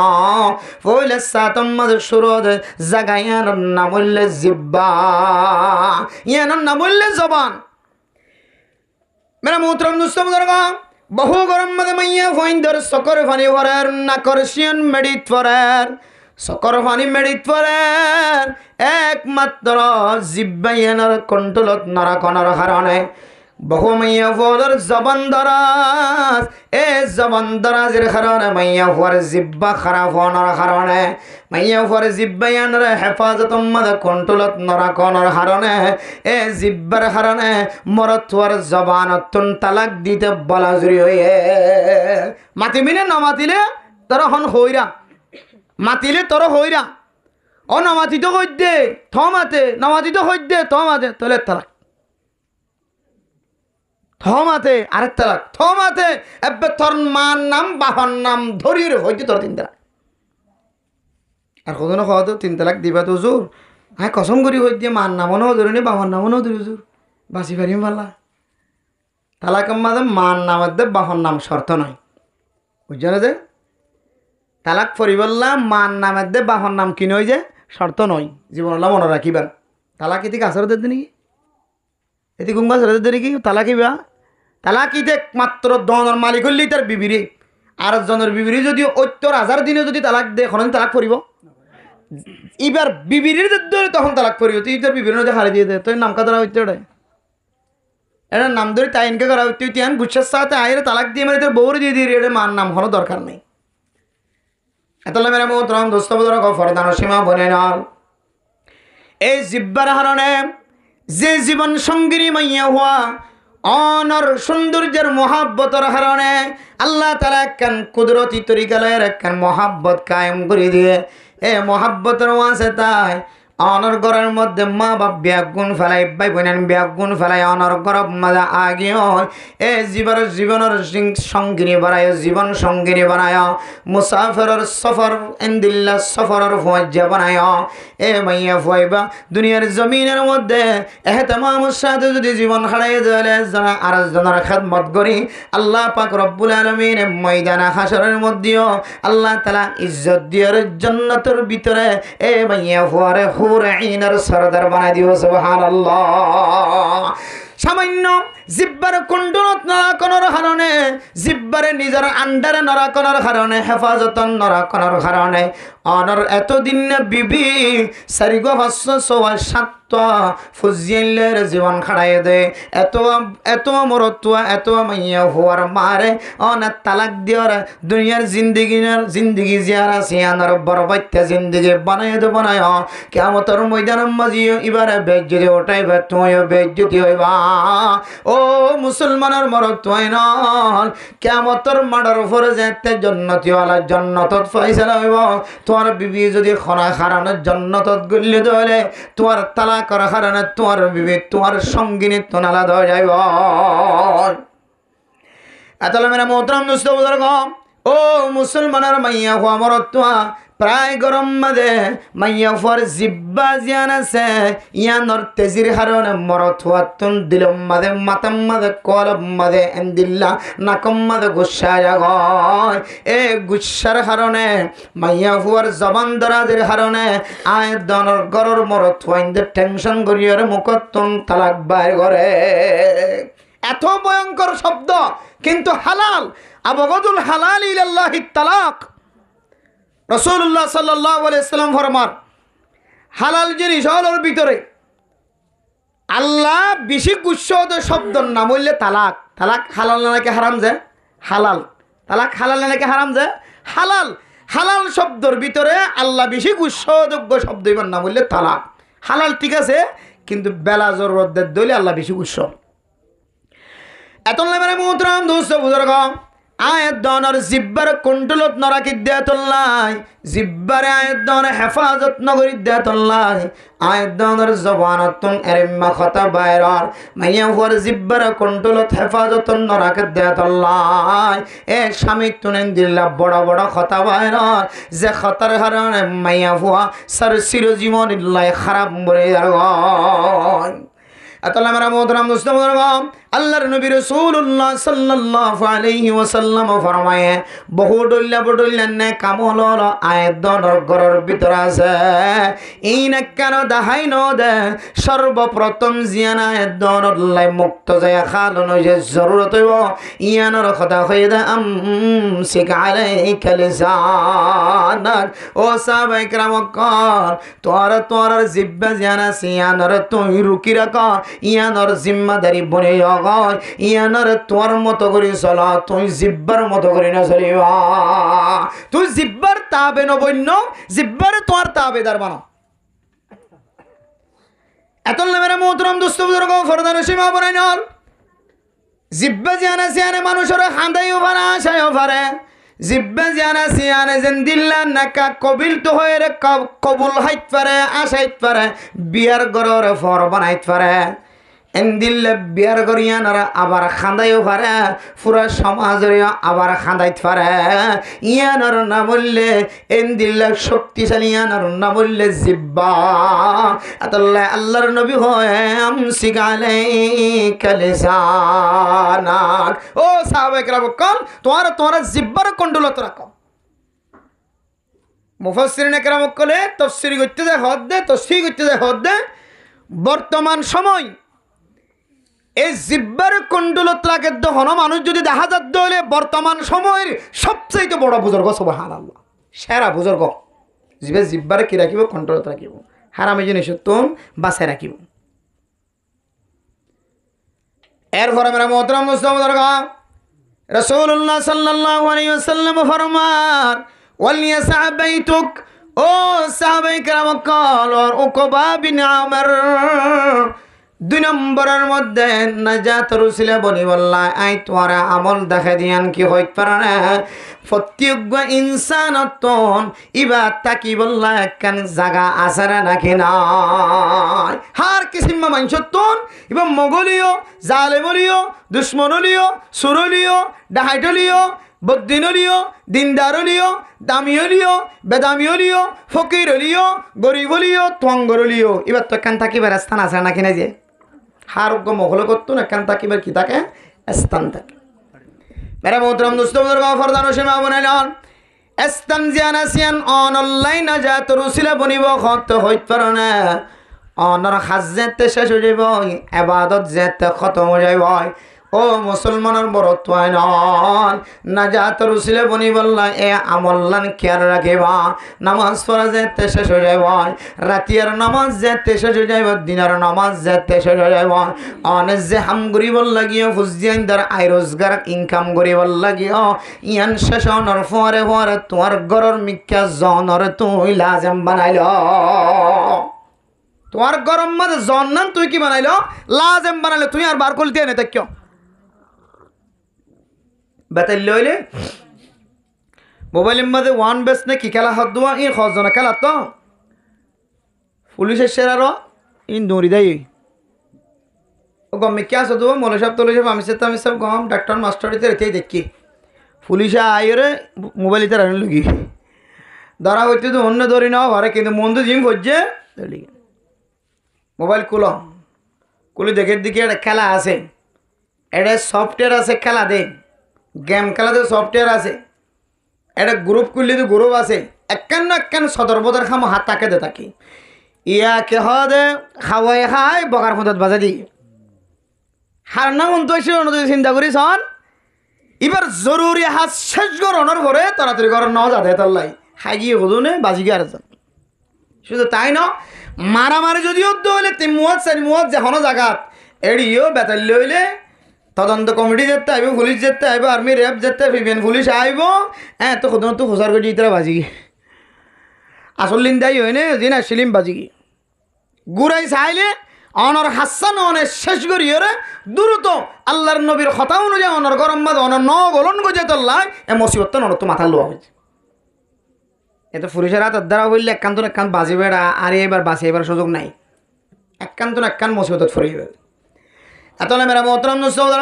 ফইলে সাতম্মাদে শুরু দে জাগায়ান না বললে জিব্বা ইয়ান না বললে জবান মেরা মোহতরম দোস্ত বুজুর্গ বহু গরম মধ্যে মাইয়া ফাইন্দর সকর ফানি ভরার নাকর্ষণ মেডিট ভরার সকর ফানি মেডিট ভরার একমাত্র জিব্বাইয়ানোর কন্ট্রোলত নরাকনের কারণে বহু মাইয়া ফোর জবান দরাজ এ জবান দরাজের কারণে মাইয়া ফোর জিব্বা খারাপ হওয়ার কারণে মাইয়া ফোর জিব্বাইয়ানোর হেফাজত মধ্যে কন্ট্রোলত নরাকনের কারণে এ জিব্বার কারণে মরতোয়ার জবান তুন তালাক দিতে বলা জুড়ি হয়ে মাতিবিনে না মাতিলে তোর হন হইরা মাতিলে তোর হইরা ও নামাতি তো হই দে থ মাতে নামাতি তো হই দে থ মাতে তোলে তালাক থমাতে আরেক তালাক থমাতে এবে তোর মার নাম বাবার নাম ধরিয়ে হইতে তোর 3 তালাক আর কখনো খাওয়া তো 3 তালাক দিবা তো জোর হ্যাঁ কসম করি হই দিয়ে মার নামও নাও ধরিনি বাবার নামও নাও ধরি জোর বাঁচি পারিম পাল্লা তালাকের মাঝে মার নামের দে বাবার নাম শর্ত নয় বুঝছো না যে তালাক পরিবল্লা মার নামের দে বাবার নাম কিনে হয়ে যে শর্ত নয় জীবনলা মনে রাখিবেন তালাক এদিকে আসর দিতে নাকি এদিকে কুম্বা আসর দিতে নাকি তালাকিবা তালাকিতে মাত্র দনের মালিক হইলেই তার বিবিরে আর জনের বিবিরে যদি ৭০,০০০ দিনে যদি তালাক দেয় এখন তালাক পড়িব এবার বিবিরের ধরে তখন তালাক পড়িব তুই তোর বিবির মধ্যে হারিয়ে দিয়ে দে তুই নাম কাতরা হইতে ওটাই এটা নাম ধরে তাইনকে করা হইতে তুই আন গুচ্ছার সাথে আয়ের তালাক দিয়ে মানে তোর বউরে দিয়ে দিয়ে এটা মার নাম হলো দরকার নেই এতলে মেরে মোহতরম দোস্ত বুজুর্গ ফরদান সীমা বনে নল এই জিব্বার হারণে যে জীবন সঙ্গিনী মাইয়া হওয়া অনর সৌন্দর্যের মহাব্বতের হারণে আল্লাহ তাআলা একখান কুদরতি তরিকালের একখান মহাব্বত কায়েম করে দিয়ে এ মহাব্বতের আছে তাই অনর ঘরের মধ্যে মা বাপ ব্যাগুণ ফেলাই ভাই বোনেন ব্যাগুণ ফেলাই অনর গরব মজা আগে হয় এ জীবনের সঙ্গিনী বানায় জীবন সঙ্গিনী বানায় মুসাফিরের সফর ইন্দিল্লা সফরের ফৌজা বানায় এ মাইয়া ফয়বা দুনিয়ার জমিনের মধ্যে এহতেমামের সাথে যদি জীবন হারাই যাবে যারা আর জনের খেদমত করি আল্লাহ পাক রব্বুল আলামিন ময়দানে হাসরের মধ্যেও আল্লাহ তাআলা ইজ্জত দিয়ার জান্নাতের ভিতরে এ মাইয়া ফুয়ারে হুরাইনের সরদার বানাই দিও সুবহানাল্লাহ সামান্য জিব্বার কুণ্ডলত নরাকনের কারণে জিব্বারে নিজের আন্ডারে নরাকনের কারণে হেফাজতন নরাকনের কারণে অনর এতদিন বিবি 4,500 ফুজিয়েলের জীবন খাড়াই দে এত মরতুয়া এত মাইয়া হওয়ার মারে অনেক তালাক দিয়ার দুনিয়ার জিন্দিগি জিয়ার সিয়ানোর বরবাইত্যা জিন্দিগি বানাই দে বানায় কিয়ামতের ময়দানের মাঝি এবারে বেজ্জতি ওঠাইবে তুমিও বেজ্জতি হইবা ও মুসলমানের মরতুয়াই নল কিয়ামতের মাডার উপরে যেতে জন্নতিওয়ালা জন্নতত ফাইসালা হইব তোমার বিবি যদি খনা খারানোর জন্নতত গল্লি দলে তোমার তালাক করা কারণে তোমার বিবি তোমার সঙ্গিনী তো আলাদা হয়ে যাইব এতলে মেরা মোহতরম দোস্ত বুজুর্গ ও মুসলমানের মাইয়া হওয়া মরতুয়া প্রায় গরম মাদে মাইয়া ফর জিব্বা জিয়ান আছে ইয়ানোর তেজির হারণে মরতুয়া তুন দিলম মাদে মাতাম মাদে কলম মাদে এন্দিল্লা নাকম মাদে গুসা জাগয় এ গুসার হারণে মাইয়া ফুয়ার জবান দরাজের হারণে আয় দনর গরর মরতুয়া ইন্দে টেনশন করিয়ার মুখতুন তালাক বাইর করে এত ভয়ঙ্কর শব্দ কিন্তু হালাল আবগদুল হালাল ইলাল্লাহি তালাক রাসূলুল্লাহ সাল্লাল্লাহু আলাইহি সাল্লাম ফরমান হালাল জিনিস হলোর ভিতরে আল্লাহ বেশি গুচ্ছদ শব্দর নাম হইলে তালাক তালাক হালাল নাকি হারাম যে হালাল তালাক হালাল নাকি হারাম যে হালাল হালাল শব্দর ভিতরে আল্লাহ বেশি গুচ্ছযোগ্য শব্দ এবার নাম হইলে তালাক হালাল ঠিক আছে কিন্তু বেলা জরুরতের দইলে আল্লাহ বেশি গুচ্ছ এত মানে মোহতরম দোস্ত বুজুর্গ আয়াত দনের জিব্বার কুণ্ডলত নরাকি দেতল্লাই জিব্বারে আয়াত দনের হেফাজত নগরী দেতল্লাই আয়াত দনের জবানতন এরিম্মা খতা বাইরার মাইয়া হুয়ার জিব্বার কুণ্ডলত হেফাজত নরাকি দেতল্লাই এ স্বামী তুনেন দিল্লা বড় বড় খতা বাইরার যে খতার কারণে মাইয়া হুয়া সার চিরজীবন ইল্লাই খারাপ মরে যার আতাল্লাহ মেরা মোহতরম দোস্ত বুজুর্গ আল্লাহর নবী রাসূলুল্লাহ সাল্লাল্লাহু আলাইহি ওয়াসাল্লাম ফরমায়ে বহু ডল্লা নে কামল আয়াত দর ঘরের ভিতর আছে এই না কেন দাহাই ন দে সর্বপ্রথম জিয়ানা আয়াত দর লাই মুক্ত যায় খালন যে জরুরত হইব ইয়ানোর কথা হয়ে দে সিক আলাইকা লিসানাক ও সাহাবায়ে کرام কর তোর জিব্বা জিয়ানা সিয়ানোর তুই রুকি রাখ ইয়ানোর জিম্মাদারি বনে ইয়ানোর তোর মতো করে চলা তুই জিব্বার মতো করে না চলিবা তুই জিব্বার তাবে নবন্য জিব্বার তোর তাবেদার বানো এত মেরা মোহতরম দোস্ত বুজুর্গ ফরদান সীমা বনাই নল জিব্বা জিয়ানা সিয়ানে মানুষের হাঁদাইও পারে আশাইও পারে জিব্বা জিয়ানা সিয়ানে যেন দিল্লা নাকা কবিল তো হয়ে কবুল হাইত পারে আশাইত পারে বিয়ার গরর ফর বানাইত পারে এন্দিল্লে বিয়ার করিয়ানারা আবার খাঁদাইও পারে, পুরা সমাজের আবার খাঁদাইতে পারে। ইয়ানার না বললে এন্দিল্লে শক্তিশালী, ইয়ানার না বললে জিব্বা। আতাল্লাহ আল্লাহর নবী হয় আমসিকালে কালিসানাক। ও সাহাবায়ে কেরাম কোন তোমার জিব্বার কন্ট্রোলত রাখো। মুফাসসিরিনে কেরাম কলে তাফসীর করতে যায় হদ দে, তাফসীর করতে যায় হদ দে। বর্তমান সময় এই জিব্বার কন্ট্রোলত রাখে তখন মানুষ যদি দেখা যাত হলে বর্তমান সময়ের সবচেয়ে বড় বুজুর্গ সুবহানাল্লাহ, সেরা বুজুর্গ। জিব্বারে কি রাখিব? কন্ট্রোলত রাখিব, হারামি জিনিস তুম বাঁচাই রাখিব। এরপরে মেরা মোহতরম মুস্তাফা রাসূলুল্লাহ সাল্লাল্লাহু আলাইহি ওয়াসাল্লাম ফরমান ওয়ালিয়াসা বাইতুক। ও সাহাবায়ে কেরাম কল আর উকবা বিন আমর 2 নম্বরের মধ্যে নাজাত রসুলে বনি বললা আই তোমার আমল দেখা দিয়ান কি হইতে পারে না। প্রত্যেক ইনসানতন ইবা তাকি বললা একখান জায়গা আসারে নাকি নাই। হার কিসিম মানুষতন ইবা মোগলীয়, জালেমলীয়, দুশ্মনলীয়, সুরলীয়, ডাহাইটলীয়, বদ্দিনলীয়, দিনদারলীয়, দামিয়লীয়, বেদামিয়লীয়, ফকিরলীয়, গরিবলীয়, twangরলীয়। এবার তো একখান থাকিবার স্থান আছে নাকি না? যে হার মহল করতো না একখান থাকিবার কি থাকে? স্থান থাকে। মেরা মোহতরম দোস্তবুজুর্গ ফরদান ও সীমা বনাইলেন স্থান জিয়ানাসিয়ান অনলাইন নাজাত রসুলে বনিব হত হইতে পারে না। অনর হাজ যেতে শেষ হয়ে যাব, ইবাদত যেতে খতম হয়ে যাব। ও মুসলমানের বড়ত্ব নন নাজাত রসুলে বনি বললা এ আমল্লান খেয়াল রাখিবা। নামাজ পড়া যেতে শেষ হয়ে যাব, রাতিয়ার নামাজ যেতে শেষ হয়ে যাব, দিনের নামাজ যেতে শেষ হয়ে যাব। অনেক যে হাম করিবল লাগিও ফুজিয়ান দ্বার আয় রোজগার ইনকাম করিবল লাগিও ইয়ান শেষ হওয়ার পরে পরে তোমার ঘরের মিক্কা জনর তুই লাজেম বানাইল। তোমার গরম মাঝে জন্নান তুই কি বানাইল? লাজেম বানাইল। তুই আর বার করতে এনে দেখ বেতাইল হইলে মোবাইলের মধ্যে ওয়ান বেস নাকি খেলা হাত দোয়া ই খজনা খেলা তো পুলিশের সেরারও ইন দৌড়ি দেয়। ও গমে কে আসো দেবো মনে সব তোলে সব আমি সব গম ডাক্তার মাস্টারিতে রেখেই দেখি পুলিশে আইরে মোবাইলিতে রাখেন লুকি ধরা হইতে তো অন্য ধরি নাও ঘরে কিন্তু মন্দু জিম হচ্ছে মোবাইল কুলি দেখের দিকে একটা খেলা আছে, এটা সফটওয়্যার আছে খেলা দে, গেম খেলাতে সফটওয়্যার আছে, এটা গ্রুপ করলে তো গ্রুপ আছে। একখান না একখান সদর বদর খামো হাত তাকে দে থাকি ইয়া কে দে খাওয়াই খাই বকার ফোঁত বাজা দি হার না মন তো চিন্তা করিস হন এবার জরুরি হাত শেষ গরণের পরে তাড়াতাড়ি গরম ন যাতে তার লাই খাই গিয়ে হদুনে বাজি গিয়ে আর যান। শুধু তাই ন মারামারি যদি উদ্য হইলে 3 মুয়াজ 4 মুয়াজ যেখানো জায়গাত এড়িও বেতাল্য হইলে তদন্ত কমিটি যেতে আইব, পুলিশ যেতে আইব, আর্মি র্যাব যেতে ভিভিএন পুলিশ আইব। হ্যাঁ তো খুদন তো হোসার করে ইতারা বাজি গিয়ে আসল লিন দায়ী হয় না দিন আসলিম বাজি গিয়ে গুড়াই চাইলে অনর হাসান অনের শেষ করিয়ে দ্রুত আল্লাহর নবীর কথা অনুযায়ী অনর গরম মাঝে অনর ন গলন গজে তোল্লাই এ মুসিবত নর তো মাথা লোয়া হয়েছে। এত পুলিশের হাত দ্বারা বললে একখান তো একখান বাজি বেড়া আর এবার বাঁচে এবার সুযোগ নাই, একখান তো একখান মুসিবত ফরিয়ে যাবে। এত মেরা মোহতরম নুসৌদার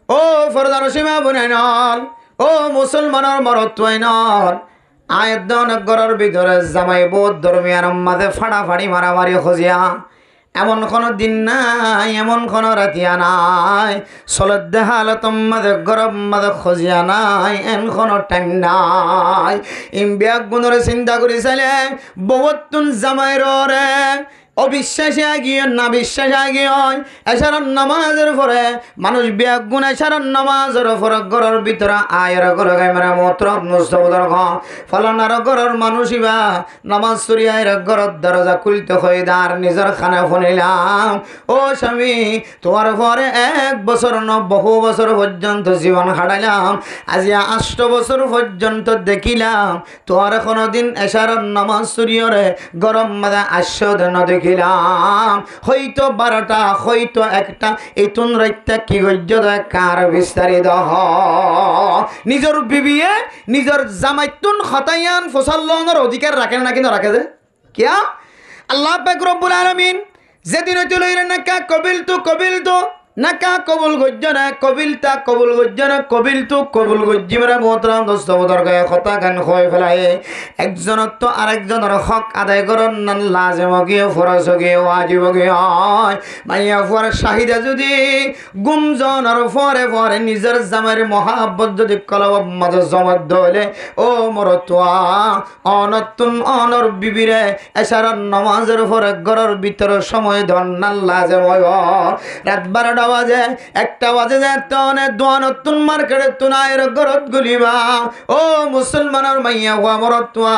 ও ফরদার সীমা বুনাইনল ও মুসলমানের মরত্বাইনল আয়াত গড়ের ভিতরে জামাই বোধ ধর্মিয়ার মাঝে ফাড়াফাড়ি মারামারি খোঁজিয়া এমন কোনো দিন নাই, এমন কোনো রাতিয়া নাই, চলত দেখাল তোমাদের গরম মাঝে খোঁজিয়া নাই, এন কোনো টাইম নাই। ইম্বিয়াক গুণরে চিন্তা করি চাইলে বহুতুন জামাই রে অবিশ্বাসী আগিয়ে না বিশ্বাসী আগিয়ে এসারণ নামাজের পরে মানুষ ব্যাগুণ এসারণ নামাজের পরে ঘরের ভিতরে আয়ের ঘরে গাইমারা মত্র মুস্তবদর ফলনার ঘরের মানুষই বা নামাজ চুরি আয়ের ঘরের দরজা খুলতে হয়ে দাঁড় নিজের খানে শুনিলাম ও স্বামী তোমার পরে 1 বছর ন বহু বছর পর্যন্ত জীবন হারাইলাম, আজি 8 বছর পর্যন্ত দেখিলাম তোমার কোনোদিন এসারণ নামাজ চুরিয়রে গরম মাদা আস্বাদ না দেখিলাম। হয়তো 12টা হয়তো 1টা এতুন রাইতা কি গজ্য কার বিস্তারিত নিজের বিবিয়ে নিজের জামাইতুন খতায়ান ফসল্লনের অধিকার রাখেন না কিন্তু রাখে যে কিয়া আল্লাহ পাক রব্বুল আলামিন যেদিন হইতে লইরে নাকা কবিল তো নাকা কবুল গজ্জ না কবিলতা কবুল গজ্জ না কবুল গজ্জি মেরা মোহতরাম দোস্ত বুজুর্গ কথা গান কই ফেলায় একজনের তো আরেকজনের হক আদায় করন না লাজম গিয়ে ফরজ গিয়ে ওয়াজিব গিয়ে হয় মাইয়া ফুয়ার শাহিদা যদি গুমজনের পরে নিজের জামের মহাব্বত যদি কলব মাঝে জমা দলে ও মরতুয়া অনতুন অনর বিবিরে এশারার নমাজের পরে ঘরের ভিতরে সময় ধন না লাজম হয় রাত 12টা বাজে 1টা বাজে যেতনে দোয়া নতুন মার্কেটে তুনায়ের গরত গুলিবা ও মুসলমানের মাইয়া হওয়া মরতুয়া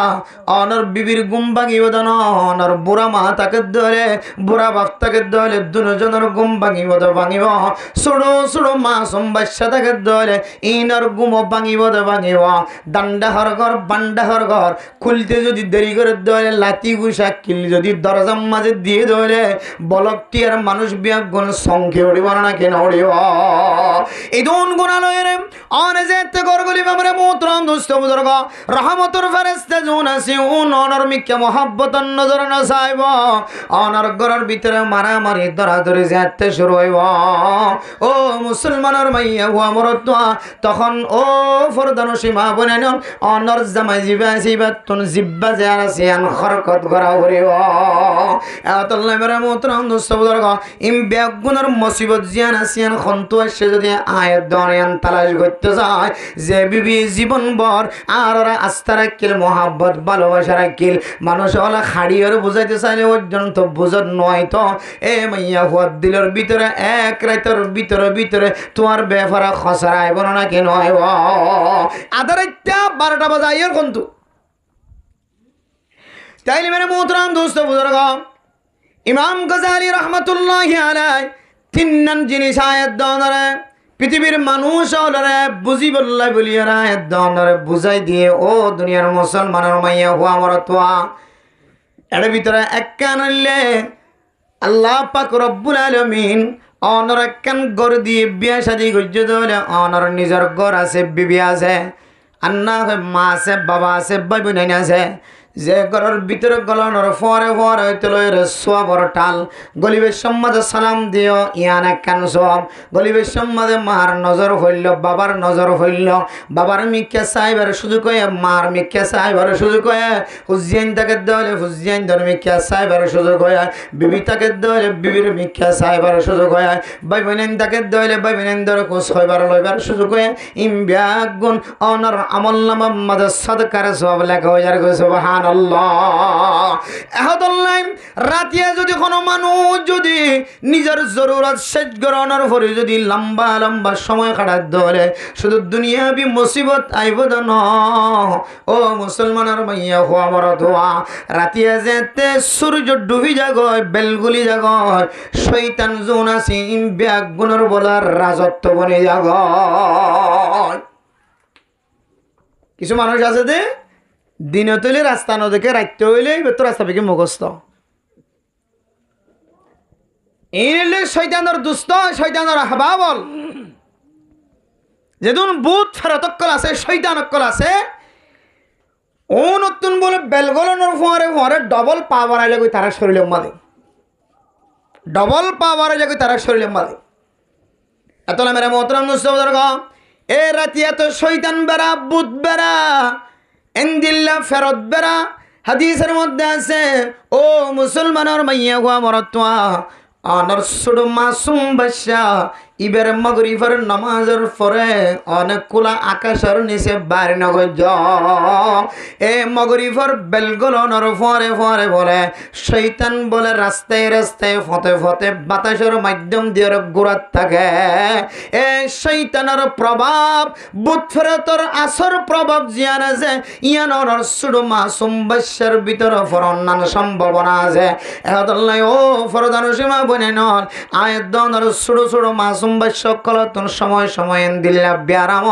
অনর বিবির গুম ভাঙিব দন অনর বুড়া মা তাকে ধরে বুড়া বাপ তাকে ধরে দুজনের গুম ভাঙিব ছোড়ো মাসুম বাচ্চা তাকে ধরে ইনর গুম ভাঙিব দান্ডাহর ঘর বান্ডাহর ঘর খুলতে যদি দেরি করে ধরে লাতি গুসা কিল যদি দরজার মাঝে দিয়ে ধরে বলকটি আর মানুষ বিয়া গুণ সংখ্যে উড়িব না কেন উড়িব এই দুন গুণালয়ের অনে যেতে গরগুলি বামরে মোহতরম দুস্থ বুজুর্গ রহমতুর ফেরেশতা জুন আছে অনর মিকে মহব্বতন নজর না চাইব অনর ঘরের ভিতরে মারামারি দরাদরি যেতে শুরু হইব ও মুসলমানের মাইয়া হুয়া মরতুয়া তখন ও ফরদানো সীমা বনেন অনর জামাই জিবা তুন জিব্বা যার আছে আন খরকত করা করিব আল্লাহ মেরে মোহতরম দুস্থ বুজুর্গ ইম বেগুনের মুসিবত জিয়ান আসিয়ান খন্তু আসে যদি আয়াত দনিয়ান তালাশ করতে যায় যে বিবি জীবন ভর আর ওরা আস্থা রাখিল মহাব্বত ভালোবাসা রাখিল মানুষ ওলা খাড়িয়ার বুঝাইতে চাইলে পর্যন্ত বুঝত নয় তো এ মাইয়া হুয়ার দিলের ভিতরে এক রাতের ভিতরে তোমার বেফারা খসরা আইব না কেন আইব আধা রাতটা 12টা বাজে আইয়ার খন্তু তাইলে মেরে মোহতরাম দোস্ত বুজুর্গ ইমাম গজালি রহমতুল্লাহি আলাইহি তিনজন জিনিস আয়াত দনরে পৃথিবীর মানুষ হলরে বুঝি বললাই বলিয়া আয়াত দনরে বুঝাই দিয়ে ও দুনিয়ার মুসলমানের মাইয়া হুয়া মরতুয়া এর ভিতরে এক কান হইলে আল্লাহ পাক রব্বুল আলামিন অনর এক কান গর দিয়ে বিয়া শাদি গজ্জ দলে অনর নিজের ঘর আছে বিবি আছে আন্না মা আছে বাবা আছে ভাই বোন আছে যে ঘরের ভিতরে গলানোর পরে হইতে লইরে সোয়াবর টাল গলিবের সম্মাদে সালাম দিও ইয়ান একখান সোয়াব গলিবের সম্মাদে মার নজর হইল বাবার নজর হইল বাবার মিকে সাইবার সুযোগ হয়ে মার মিকে সাইবার সুযোগ হয়ে হুজিয়ান তাকে দলে হুজিয়ান ধর মিকে সাইবার সুযোগ হয়ে বিবি তাকে দলে বিবির মিকে সাইবার সুযোগ হয়ে ভাই বোনেন তাকে দলে ভাই বোনেন ধরে খুশ হইবার লইবার সুযোগ হয়ে ইম ব্যাগুন অনর আমল নামা মাদে সদকার সোয়াব লেখা হয়ে যার সুবহান রাতিয়া যদি কোনো মানুষ যদি নিজের জরুরত শেষ করানোর পরে যদি লম্বা লম্বা সময় কাটার ধরে শুধু দুনিয়াবি মুসিবত আইব ন ও মুসলমানের মাইয়া হওয়া মরা ধোয়া রাতিয়া যেতে সূর্য ডুবি জাগয় বেলগুলি জাগয় শয়তান জোন আছে ব্যাগ গুণর বলার রাজত্ব বনে জাগয় কিছু মানুষ আছে যে দিনে তৈলে রাস্তা ন দেখে রাখতে হইলে তো রাস্তা পেকে মুখস্থ এই শয়তানের দুষ্ট শয়তানের হাবাবল যেদিন বুধ ফেরতকল আছে শয়তানকল আছে ও নতুন বলে বেলগলনের ফোয়ারে ডবল পা বাড়াইলে কই তারা শরীরে মালে ডবল পা বাড়াইলে কই তারা শরীরে মালে এত না মেরে মোহতরম মুসলমান এ রাতি এত শয়তান বেড়া বুধ বেড়া এন্দিল্লা ফেরত বেড়া হাদিসের মধ্যে আছে ও মুসলমানের মাইয়া হুয়া মরতুয়া অনর সুড় মাসুম বাচ্চা ইবের মগরিফের নামাজের পরে অনেক কুলা আকাশের নিচে বাড়ি নগজ এ মগরিফের বেলগলনের পরে বলে শৈতান বলে রাস্তায় ফতে বাতাসের মাধ্যম দিয়ে ঘুরাত থাকে এ শৈতানের প্রভাব বুধ ফেরতর আসর প্রভাব জিয়ান আছে ইয়ান অনর সুড় মাসুম বাচ্চার ভিতরে ফরনান সম্ভাবনা আছে এহদল্লাই ও ফরদান সীমা বনে নল আয়ের দনর সুড় মাসুম মাসুম বাচ্চা তোর সময় সময় দিল্লা ব্যারাম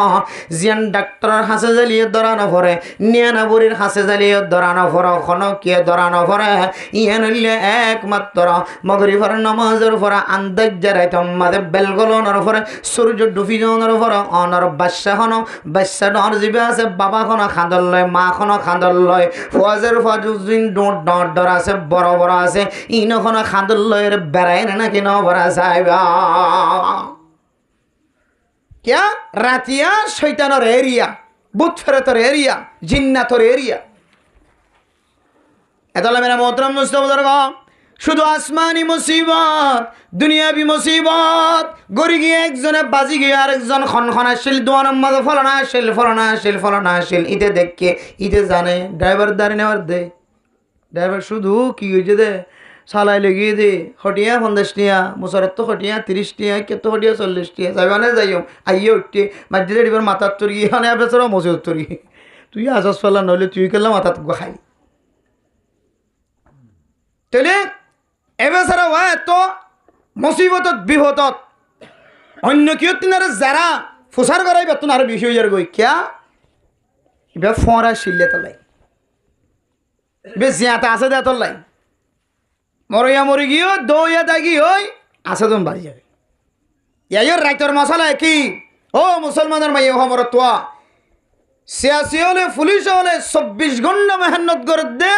জিয়ান ডাক্তারের হাসে জ্বালিয়ে দরানো পরে নিয়ানা বুড়ির হাসে জ্বালিয়ে দরানো পরে খনকিয়ে দরানো পরে ইয়ে নইলে একমাত্র মগরিফের নামাজের পরে আন্দাজ যারাই তোমাদের বেলগলনের পরে সূর্য ডুবি যাওয়ার পরে অনর বাচ্চা হনো বাচ্চা ডর জিবে আছে বাবা খনো খাঁদর লয় মা খনো খাঁদর লয় ফজের ফজুদ্দিন ডোঁট ডর ডর আছে বড় বড় আছে ইনখনো খাঁদর লয়ের বেড়ায় না কিনো ভরা যাইবা क्या रातिया शैतानर एरिया भूत फेरतर एरिया जिन्नातर एरिया एतला मेरा मोहतरम मुस्तफा शुद्ध आसमानी मुसीबत दुनियावी मुसीबत गरी गए एक जने बाजी गए और एक जन खनखनाशील दोनों मत फलनाशील इते देख के इते जाने ड्राइवर दारी नेवर दे ड्राइवर शुद्ध की हुई दे सालाई लगी दे खटिया 50 टिया मुसरत खटिया 30 टिया के तो खटिया 40 टिया जाबाने जाइयो आइयो उठे मस्जिदे डिबर माथा तुरी हने बेसरो मस्जिद तुरी তুই আসাস ফেলা নইলে তুই কেলা মাথা খাই তেলে এবেসারা হয় তো মুসিবতত বিপদত অন্য কেউ তিনারে যারা ফুসার করাই বেতন আর বেশি হয়ে গই কিয়া এবার ফোঁরা শিললে তোলাই বেশ জিয়াতে আছে দে তোলাই মরিয়া মরি গিয়ে দইয়া দাগি হই আছে তুমি বাড়ি যাবে ইয়ার রাইতর মশলা কি ও মুসলমানের মাইয়ে হমর তোয়া সিয়াসি হলে পুলিশ হলে 24 ঘন্টা মেহনত করে দে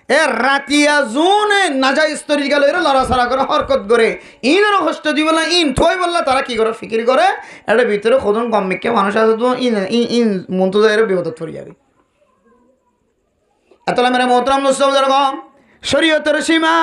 এ রাতিয়া জুনে নাজাইজ তরিকা লইরে লড়াছাড়া করে হরকত করে ইনের কষ্ট দিব না ইন থই বললা তারা কি করে ফিকির করে এটা ভিতরে খোদন কম মিকে মানুষ আছে তো ইন মন তো এর বিপদ পড়ে যাবে এতলা মেরে মোহতরম মুস্তফা শরীয়তের সীমা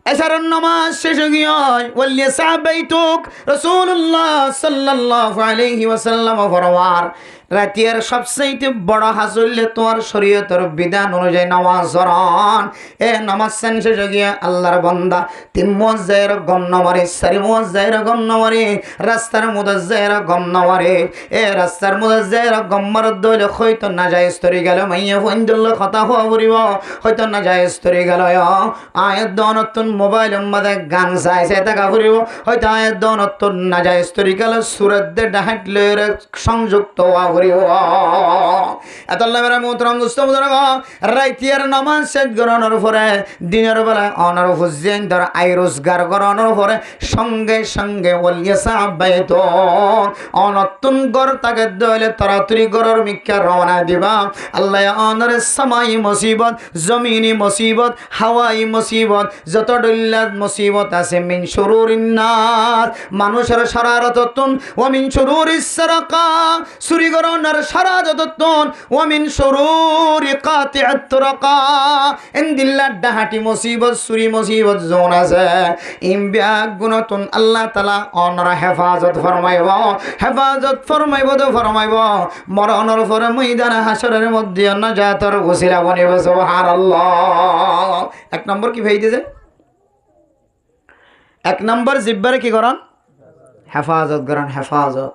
এসারন নামাজ শেষ গিয়ে ওয়ালিয়া সাহাবাইতুক রাসূলুল্লাহ সাল্লাল্লাহু আলাইহি ওয়াসাল্লাম ফরমার রাতের সবচেয়ে বড় হাসিল তোমার শরীয়তের বিধান অনুযায়ী নামাজ পড়ন এ নামাজ শেষ গিয়ে আল্লাহর বান্দা তিন মুয়াজ্জির গম নমারে চারি মুয়াজ্জির গম নমারে রাস্তার মুয়াজ্জির গম নমারে এ রাস্তার মুয়াজ্জির গম মার দইলে হয়তো নাজায়েজ তরি গেল মাইয়া ফোনদল কথা হওয়া পড়িব হয়তো নাজায়েজ তরি গেল আয়াত দনতুন মোবাইল মধ্যে গান চাইছে টাকা পড়িব হয়তো আয়াত দনতুন নাজায়েজ তরি গেল সুরত দে ডাহাট লয়ের সংযুক্ত এতলা মেরা মোহতরম মুস্তফা রাইতিয়ার নামাজ শেষ করানোর পরে দিনের বেলা অনার হুজেন ধর আই রোজগার করানোর পরে সঙ্গে সঙ্গে ওলিয়া সাহাবাইত অনতুন গর তাকে দইলে তাড়াতাড়ি গরর মিক্কা রওনা দিবা আল্লাহ অনর সামাই মুসিবত জমিনি মুসিবত হাওয়াই মুসিবত যত দল্লাত মুসিবত আছে মিন শুরুরিন নাস মানুষের শারারতুন ওয়া মিন শুরুরিস সারাকা চুরি গরনার শারারতুন ওয়া মিন শুরুরি কাতিআত তুরাকা ইনদিল্লাহ ডাহাটি মুসিবত চুরি মুসিবত জন আছে ইমবিয়া গুণতুন আল্লাহ তাআলা অনর হেফাজত ফরমাইব তো ফরমাইব মরণের পরে ময়দান হাসরের মধ্যে নাজাতের ওসিলা বনিব সুবহানাল্লাহ এক নম্বর কি ভাই দিছে এক নম্বর জিব্বারে কি করেন হেফাজত করেন হেফাজত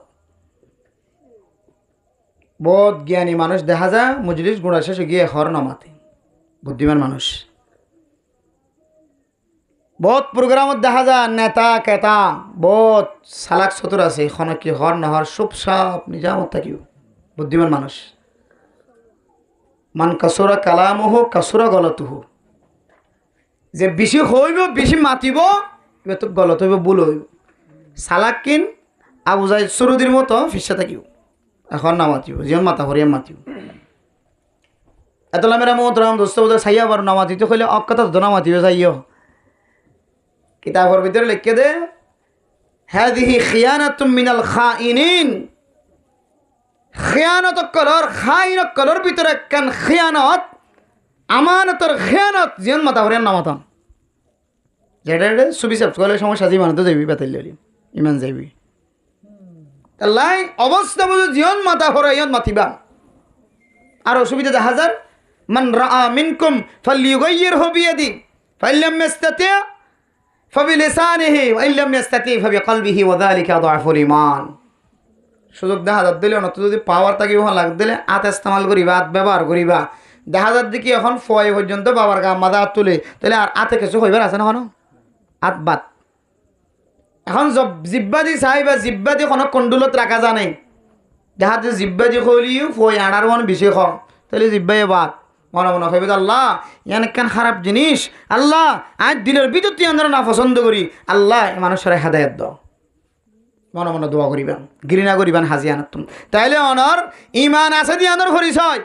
বহুত জ্ঞানী মানুষ দেখা যায় মজলিস গুণা শেষে গিয়ে হর নামাতে বুদ্ধিমান মানুষ বহুত প্রোগ্রামত দেখা যায় নেতা কেতা বহুত সালাক চতুর আছে এখন কি হর নহর সব সাপ নিজামত থাকিও বুদ্ধিমান মানুষ মান কাসুরা কালামহ কাসুরা গলতুহ যে বেশি হইব বেশি মাতিব এবার তো গলত হইব ভুল হইব সালাক কিন আবু যাই সরুদির মতো ফিসা থাকিও এখন না মাতিব যেমন মাথা ভরিয়া মাতিব এতলা মেরা মোহতরম দোস্ত বোধ চাইয়া বার না মাতিতে কইলে অক কথা তো না মাতিব চাইও কিতাবের ভিতরে লিখে দে হাদিহি খিয়ানাতুম মিনাল খাইনিন খিয়ানত কলর খাইন কলর ভিতরে কেন খিয়ানত আমানতর খিয়ানত যেমন মাথা ভরিয়া না মাতাম যেটা সুবি সাহেব কলে সমস্যা জীবন তো যাবি বেতাইল ইমান যাবি লাই অবস্থা বুঝো জীবন মাথা ভরা ইয়ন মাতিবা আর অসুবিধা দেখা যার মান রাআ মিনকুম ফালইয়ুগাইয়িরহু বিয়াদি ফাইল্লাম ইস্তাতি ফাবিলিসানিহি ওয়া ইল্লাম ইস্তাতি ফাবিকলবিহি ওয়া যালিকা আযআফুল ঈমান সুযোগ দেখা যার দিলে অনত যদি পাওয়ার থাকি ওখানে লাগ দিলে আত ইস্তেমাল করিবা আত ব্যবহার করিবা দেখা যার দিকে এখন ফয় পর্যন্ত বাবার গা মাদা তুলে তাহলে আর আতে কিছু হইবার আছে না কোনো আত বাত এখন জিব্বা দি চাই বা জিব্বা দি কোনো কণ্ডুলত রাখা জানে দেখা যে জিব্বা দি খলিও ফই আনার মন বেশি খ তাহলে জিব্বাই বাদ মনে মনে ভাবে আল্লাহ ইয়ান একখান খারাপ জিনিস আল্লাহ আজ দিলের ভিতর তুই আমরা না পছন্দ করি আল্লাহ মানুষের হেদায়ত দাও মনে মনে দোয়া করিবেন ঘৃণা করিবেন হাজিয়ান তুমি তাইলে অনর ইমান আছে দিয়ে অনর পরিচয়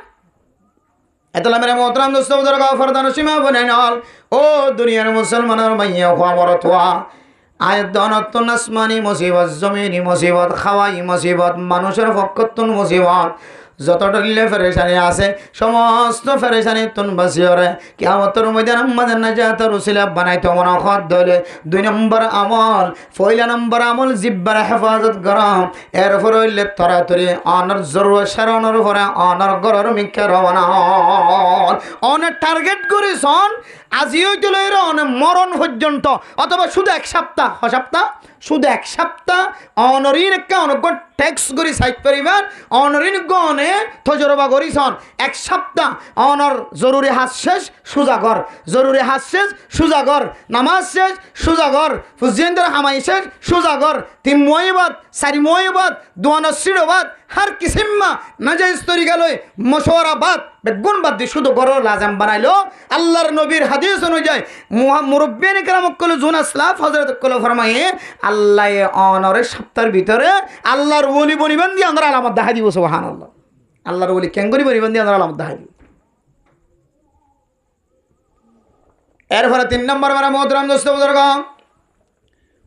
এতলা মেরে মোহতরাম দোস্ত বুজুর্গ ফরদান সীমা বনে নল ও দুনিয়ার মুসলমানের মাইয়া খবর তোয়া আয়াত দনতুন আসমানি মুসিবত জমিনি মুসিবত খাওয়াই মুসিবত মানুষের পক্ষতুন মুসিবত যত ডলিলে ফেরেশানি আছে সমস্ত ফেরেশানি তুন বাসিয়রে কিয়ামতের ময়দান আমাদের নাজাতের উসিলা বানাইতে মন খদ দলে 2 নম্বর আমল পয়লা নম্বর আমল জিব্বার হেফাজত গরম এরপর হইলে তরাতরি অনর জরুর শরণর পরে অনর গরর মিক্কা রওনা অনের টার্গেট করিছন আজি হইতে লইরে অনে মরণ পর্যন্ত অথবা শুধু এক সপ্তাহ শুধু এক সপ্তাহ অনরিন একটা অনগণ ট্যাক্স করি সাইড করিবেন অনরিন গনে তজরবা করিছন এক সপ্তাহ অনর জরুরি হাত শেষ সুজাগর জরুরি হাত শেষ সুজাগর নামাজ শেষ সুজাগর ফুজিয়েন্দ্র হামাই শেষ সুজাগর 3 মহিবাদ 4 মহিবাদ দুয়ানো সিড়বাদ হার কিসিম্মা নাজাইজ তরিকা লই মশওয়ারাবাদ বেগুন বাদ দিয়ে শুধু গরর লাজাম বানাইলো আল্লাহর নবীর হাদিস অনুযায়ী মুরব্বিয়ান কেরাম কল জুন আসলাফ হযরত কল ফরমায়ে আল্লাহ অনরের সপ্তাহের ভিতরে আল্লাহর ওলি বনিবেন দিয়ে আমরা আলামত দেখা দিব সুবহানাল্লাহ আল্লাহর ওলি কেন করি বনিবেন দিয়ে আমরা আলামত দেখা দিব এরপরে 3 নম্বর মানে মোহতরম দোস্ত বুজুর্গ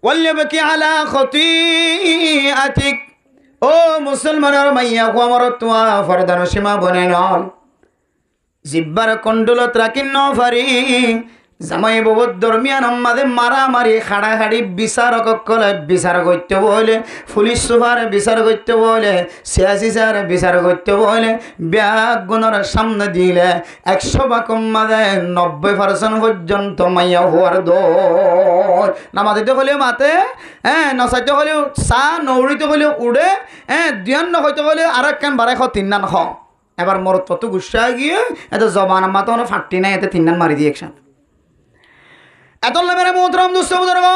ওয়াল্লাবকি আলা খতিআতিক ও মুসলমানের মাইয়া আমার তোয়া ফরদান সীমা বনে নল জিব্বার কন্ডলত রাখিন নফারি জামাই বহুত দরমিয়ান আমাদের মারামারি খাড়াখাড়ি বিচারক কলে বিচার করতে বলে পুলিশ সুপার বিচার করতে বলে সিয়াসি স্যার বিচার করতে বলে ব্যাগ গুণের সামনে দিলে 100 কম মাঝে 90% পর্যন্ত মাইয়া হওয়ার দোষ নামাজিতে হলেও মাতে নচাইতে হলেও চা নৌড়িতে হলেও উড়ে দিয়ান হইতে হলে আর একখান বারে 3 নান এবার মোর তত গুসা গিয়ে এত জবান আমার তো ফাটি নাই এতে 3 নান মারি দিয়ে একসাথে এত মেরে মোহতরম দোস্ত বুজুর্গ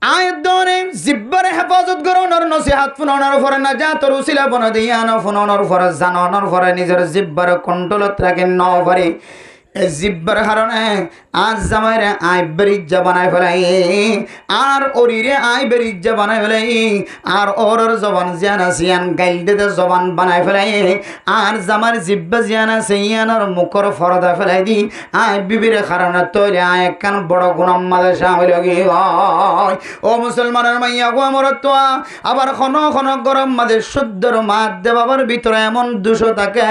আয়াত দনে জিব্বার হেফাজত করোনর নসিহত ফুননর ফরে নাজাতর উসিলা বন দিয়ান ফুননর ফরে জাননর ফরে নিজের জিব্বার কন্ট্রোলত রাখেন ন পারে জিব্বার কারণে আজ জামাইরে আই বেরিজ্জা বানাই ফেলাই আর ওরিরে আই বেরিজ্জা বানাই ফেলাই আর ওরর জবান জিয়ানা সিয়ান গাইল দে জবান বানাই ফেলাই আর জামার জিব্বা জিয়ানা সিয়ানর মুখর ফরদা ফেলাই দি আই বিবির কারণে তৈরি আই একখান বড় গুনাম মাঝে শামিল হই ও মুসলমানের মাইয়া গো আমার তো আবার খন গরম মাঝে শুদ্ধর মাদ দে বাবার ভিতরে এমন দুশো থাকে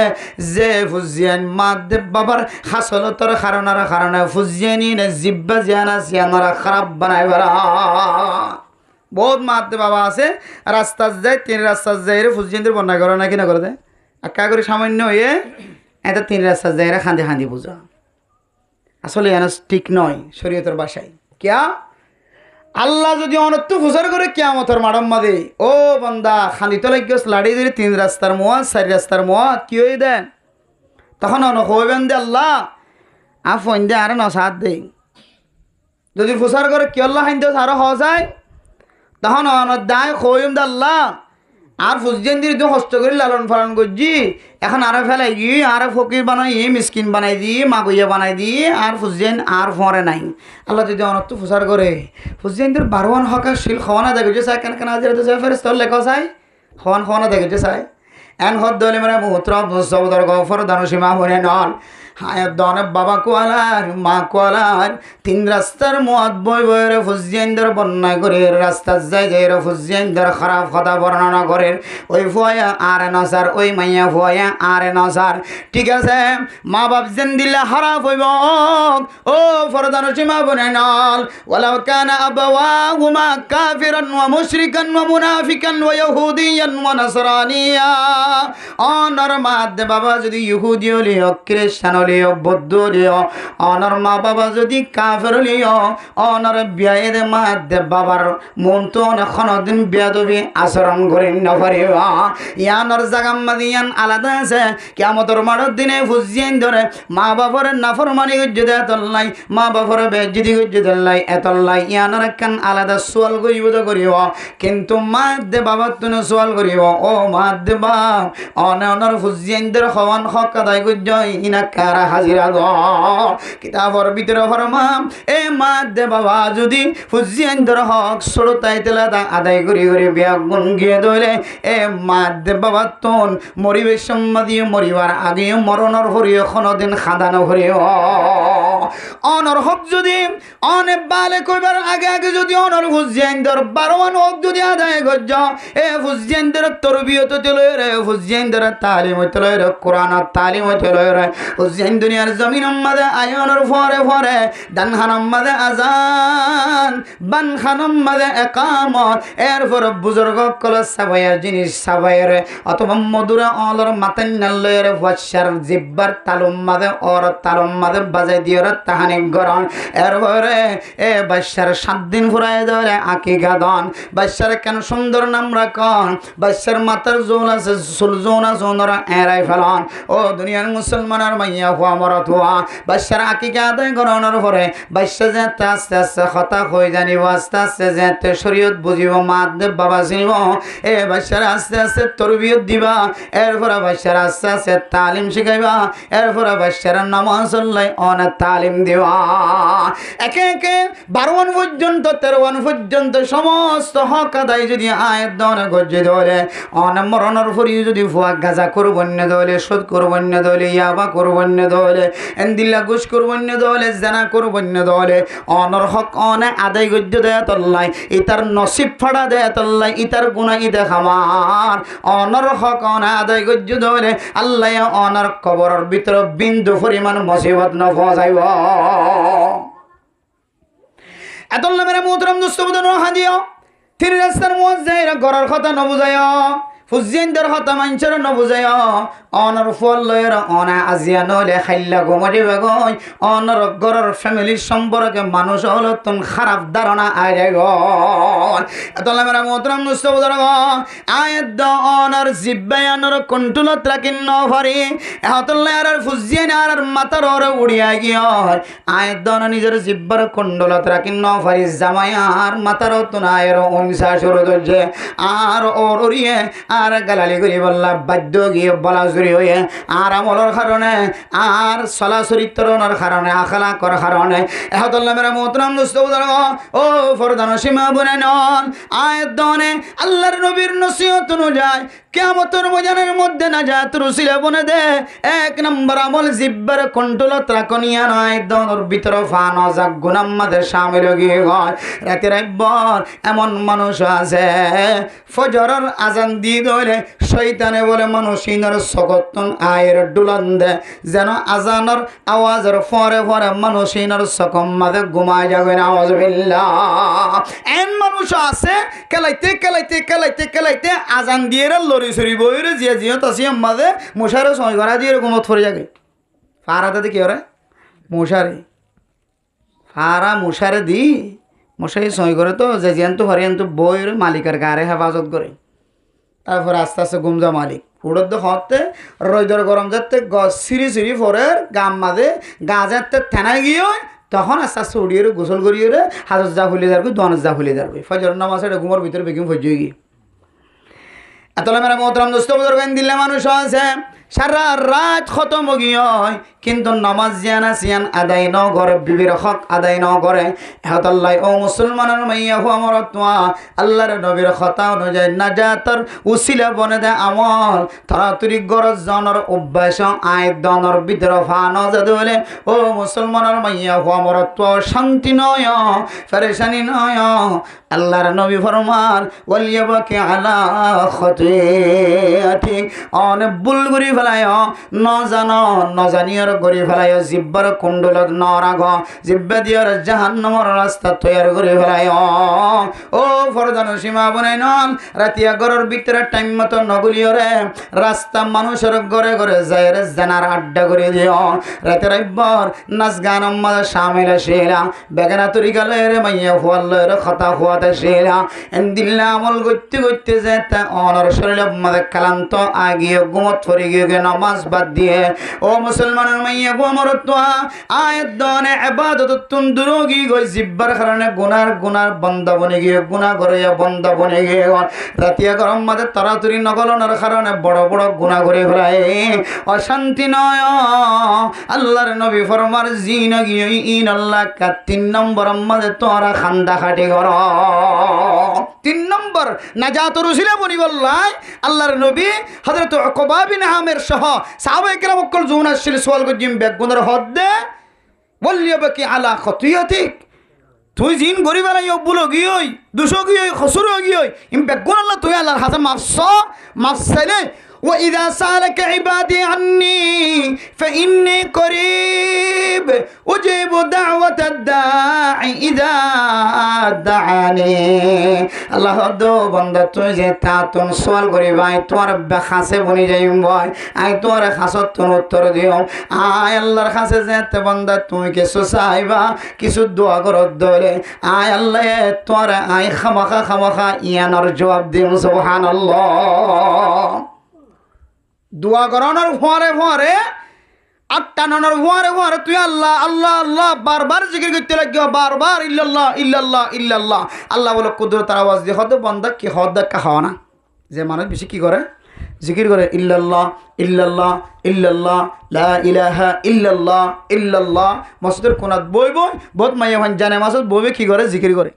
যে ফুজিয়ান মাদ দে বাবার হাসলতর কারণে ফুজিয়ানি না জিব্বা জিয়ানা সিয়ানরা খারাপ বানাই ফেলা বহুত মাদ দে বাবা আছে রাস্তা যায় 3 রাস্তা যায় রে ফুজিয়ানদের বন্যা করে নাকি না করে দেয় একা করে সামান্য হয়ে এত 3 রাস্তা যায় রে খান্দি বুঝা আসলে এন ঠিক নয় শরীয়তের ভাষায় কিয়া আল্লাহ যদি অনত্য ফুসার করে কিয়ামতের মাডম মাদে ও বান্দা খান্দিত লাগিস লাড়ি ধরে 3 রাস্তার মোয়া 4 রাস্তার মোয়া কি হয়ে দেন তখন হইবেন দে আল্লাহ ফোন দে আর নসাদ দে যদি ফুসার করে কি আল্লাহ হাইন আরো হওয়া যায় তখন অনদায় হইম দে আল্লাহ আর ফুসজেন দিয়ে তুই কষ্ট করে লালন পালন করছি এখন আরো ফেলাই গিয়ে আরো ফকির বানাই মিসকিন বানাই দিয়ে মাগুইয়া বানাই দিয়ে আর ফুসজেন আর ফরে নাই আল্লাহ যদি অনত্য ফুসার করে ফুসজেনদের 12 হকার শিল খাওয়ানা দেখে চাই কেন হাজিরা তো চাই ফেরেস তোর লেখা চাই খাওয়ানা দেখে চাই এন হদ দলে মানে মুহূর্ত সৌদর গফর দানসীমা হনে নন হায়াত দনে বাবা কোয়ালার মা কোয়ালার 3 রাস্তার মত বই বইরে ফুজিয়েন্দ্র বন্যা করে রাস্তার যাই যাই ফুজিয়েন্দ্র খারাপ কথা বর্ণনা করে ওই ফয়া আর নসার ওই মাইয়া ফয়া আর নসার ঠিক আছে মা বাপ যেন দিলে খারাপ হইব ও ফরদান সীমা বনে নল ওয়ালাউ কানা আবাওয়াহুমা কাফিরান ওয়া মুশরিকান ওয়া মুনাফিকান ওয়া ইহুদিয়ান ওয়া নাসরানিয়া অনর মাদ বাবা যদি ইহুদি হলি খ্রিস্টান হলিও বৌদ্ধ হলিও অনর মা বাবা যদি কাফের হলিও অনর বিয়ে দে মা দে বাবার মন তো অনেকক্ষণ দিন বিয়া দবি আচরণ করি নপারিবা ইয়ানর জাগাম মাদিয়ান আলাদা আছে কিয়ামতের মাঠের দিনে ফুজিয়ান ধরে মা বাবার নাফরমানি গজ্জে দে এতল্লাই মা বাবার বেজ্জিদি গজ্জে দেল্লাই এতল্লাই ইয়ানর একখান আলাদা সোয়াল করিব তো করিব কিন্তু মা দে বাবার তুমি সোয়াল করিব ও মা দে বাপ অনর ফুজিয়ানদের হওয়ান হক আদায় গজ্জ ইনা কারা হাজিরা গ কিতাবর ভিতরে ফরমাম এ মা দে বাবা যদি ফুজিয়ানদের হক ছোড়তাই তেলা আদায় করি করি বিয়া গুণ গিয়ে ধরে এ মা দে বাবা তোন মরিবে সম্মাদি মরিবার আগে মরণর হরিও কোনদিন খাদানো হরিও অনর হক যদি অনে বালে কইবার আগে আগে যদি অনর ফুজিয়ানদের বারোয়ান হক যদি আদায় গজ্জ এ ফুজিয়ানদের তরবিয়ত চলে রে ফুজিয়ানদের তালিম চলে রে কোরআন তালিম চলে রে ফুজিয়ান দুনিয়ার জমিন মাদে আয়নর ফরে ফরে দানখানম মাদে আজান বানখানম মাদে একামত এরপর বুজুর্গ কল সাবায়ার জিনিস সাবায়ের অথবা মধুরা অলর মাতান নাল্লের ওয়াশার জিব্বার তালুম মাদে ওর তালুম মাদে বাজাই দিওর তাহানি গরন এরপরে এ বাদশার 7 দিন ফুরায় ধরে আকিকা দন বাদশার কেন সুন্দর নাম রাখন বাদশার মাথার জোল আছে সুলজোনা সোনরা এরাই ফেলন ও দুনিয়ার মুসলমানের মাইয়া হওয়া মরত হওয়া বাদশার আকিকা আদায় করানোর পরে বাদশা যেতে আস্তে আস্তে হতা হয়ে জানিব আস্তে আস্তে যেতে শরীয়ত বুঝিব মা দেব বাবা চিনিব এ বাদশার আস্তে আস্তে তরবিয়ত দিবা এরপরে বাদশার আস্তে আস্তে তালিম শিখাইবা এরপরে বাদশার নামাজ আল্লাহ অনেক তালিম দিবা একে একে 12 পর্যন্ত 13 পর্যন্ত সমস্ত হক আদায় যদি আয়াত দন গজ্জে ধরে অনেক মরণের ফরিও যদি ফুয়া গাজা করবন্য দলে সুদ করবন্য দলে ইয়াবা করবন্য দলে এন্দিল্লা ঘুষ করবন্য দলে জানা করবন্য দলে অনর হক অনে আদায় গজ্জে দেয় তল্লাই ইতার নসিব ফাড়া দেয় তল্লাই ইতার গুণা ইদে খামার অনর হক অনে আদায় গজ্জে দলে আল্লাহ অনর কবরের ভিতর বিন্দু পরিমাণ মুসিবত ন ফসাইব এতল্লা মেরা মোহতরম দোস্ত বুঝানো হাজিও তিন রাস্তার মুয়াজ্জিরা গরার কথা ন বুঝায় ফুজিয়ানদের কথা মানছর ন বুঝায় অনর ফল লয়ের অনা আজিয়া নলে খাইলা গোমরি বেগই অনর গরর ফ্যামিলির সম্পর্কে মানুষ হল তুন খারাপ ধারণা আয় গো এতলা মেরা মোহতরম দোস্ত বুঝানো আয়াত দ অনর জিব্বাই অনর কন্ট্রোলত রাখিন ন পারি এতলা আর ফুজিয়ান আর মাথার ওরে উড়িয়া গিয়া আয়াত দ নিজের জিব্বার কন্ট্রোলত রাখিন ন পারি জামাই আর মাথার তুনায়ের অংশা শুরু করছে আর ওর উড়িয়ে আর গালালি করি বললা বাধ্য গিয়ে বলা চুরি হয়ে আর আমলের কারণে আর চলা চরিত্রর কারণে আখলা করার কারণে এহতল্লা মেরা মোহতরম দোস্ত ও ফরদান সীমা বনে নন আয়াত দনে আল্লাহর নবীর নসিহত অনুযায়ী কিয়ামতের ময়দানের মধ্যে নাজাত রুসিলা বনে দে 1 নম্বর আমল জিব্বার কন্ট্রোলত রাখনিয়া নয় দনর ভিতর ফানো যাক গুনাম মাদের শামিল গিয়ে গয় রাতে রাতভর এমন মানুষ আছে ফজরের আজান দিয়ে ধরে শয়তানে বলে মানুষিনের সকতন আয়ের ডুলান দে যেন আজানের আওয়াজের ফরে ফরে মানুষিনের সকম মাদে ঘুমায় যাবে না আউযুবিল্লাহ এন মানুষ আছে কেলাইতে কেলাইতে কেলাইতে কেলাইতে আজান দিয়ে লরি সরি বইরে জিয়া জিয়া তাসি মাদে মশারে সয় করা দিয়ে এরকম থরে যাবে ফারাতে কি ওরে মশারে ফারা মশারে দি মশাই সয় করে তো যে জিয়ান তো হরিয়ান তো বইয়ের মালিকের গারে হেফাজত করে তারপর আস্তে আস্তে গুমজা মালিক উড়দ হতে রোদর গরম যাতে সিঁড়ি সিঁড়ি ফরের গাম মাঝে গা যাতে থেনায় গিয়ে তখন আস্তে আস্তে উড়িয়ে গোসল করিয়ে হাজত যা ফুলে যাবে দনজ যা ফুলে যাবে ফজর নামাজ এটা ঘুমোর ভিতরে বেগম ফজ গিয়ে এতলা মেরা মোহতরম দোস্ত বুজুর্গ দিল্লা মানুষ আছে সারা রাত খতম গিয়ে কিন্তু নামাজ জিয়ানা সিয়ান আদায় ন করে বিবির হক আদায় ন করে এহতাল্লাই ও মুসলমানের মাইয়া হো আমার তোয়া আল্লাহর নবীর কথা অনুযায়ী নাজাতর উসিলা বনে দে আমল তাড়াতাড়ি গরজ জনের অভ্যাস আয় দনের ভিতর ফানো যাতে বলে ও মুসলমানের মাইয়া হো আমার তোয়া শান্তি নয় ফেরেশানি নয় আল্লাহর নবী ফরমান ওয়ালিয়াবাকি আলা খতিআতি অনেক ভুল করি ফেলায় ন জানো ন জানিয়ার গড়ি ফেলাই জিব্বার কুণ্ডলত নরাগ জিব্বা দিয়র জাহান্নামের রাস্তা তৈয়ার করে ফেলাই ও ফরদান সীমা বনাই নন রাতিয়া ঘরের ভিতরে টাইম মতো নগুলিয়রে রাস্তা মানুষের ঘরে ঘরে যায় রে জানার আড্ডা করে দিও রাতে রাইবার নাচ গান মাঝে শামিল শিলা বেগানা তরি গেলে রে মাইয়া ফুয়ালের কথা ফুয়াতে শিলা এন্দিল্লা আমল করতে করতে যেতে অনর শরীরে মাঝে কালান্ত আগিয়ে ঘুমত ফরে গিয়ে নামাজ বাদ দিয়ে ও মুসলমানের মাইয়া গোমর তোয়া আয়াত দনে ইবাদত তুন দুরোগী গই জিব্বার কারণে গুনার বন্দা বনে গিয়ে গুনাহ করে বন্দা বনে গিয়ে রাতিয়া গরম মাঝে তাড়াতাড়ি নগলনের কারণে বড় বড় গুনাহ করে ফেলায় অশান্তি নয় আল্লাহর নবী ফরমার জিন গিয়ে ইন আল্লাহ কা 3 নম্বর মাঝে তোরা খান্দা খাটি কর 3 নম্বর নাজাত রসিলা বনি বললাই আল্লাহর নবী হযরত উকবা বিন আমির সহ সাহাবায়ে কেরাম কল জুন আসছিল সওয়াল গজিম বেগুনের হদ্দে বলিয়াবে কি আলা খতিয়াতিক তুই জিন গরিব আলাই বুলো গিয়ই দুশো গিয়ই খসুর গিয়ই ইম বেগুন আল্লাহ তুই আল্লাহর হাতে মাফসাইলে وإذا سألك عبادي عني فإني قريب أجيب دعوة الداعي إذا دعاني الله دو بندہ تجھے تاتون سوال کری بائی توار بخاسے بنی جائیم بائی آئی توار خاصت تون اتر دیو آئی اللہ خاصے زیت بندہ توی کسو سائبا کسو دعا کرد دولے آئی اللہ توار آئی خمخا ইয়ানোর জবাব দিম সুবহানাল্লাহ দোয়া করানোর ফরে আটটানোর ফরে তুই আল্লাহ আল্লাহ আল্লাহ বারবার জিকির করতে লাগিও বারবার ইল্লাল্লাহ ইল্লাল্লাহ ইল্লাল্লাহ আল্লাহ বলে কুদরতের আওয়াজ দিয়ে হদ বন্দা কি হদ খাওয়া না যে মানুষ বেশি কি করে জিকির করে ইল্লাল্লাহ ইল্লাল্লাহ ইল্লাল্লাহ লা ইলাহা ইল্লাল্লাহ ইল্লাল্লাহ মসজিদের কোনাত বই বহুত মাইয়া ভান জানে মাসুদ বইবে কি করে জিকির করে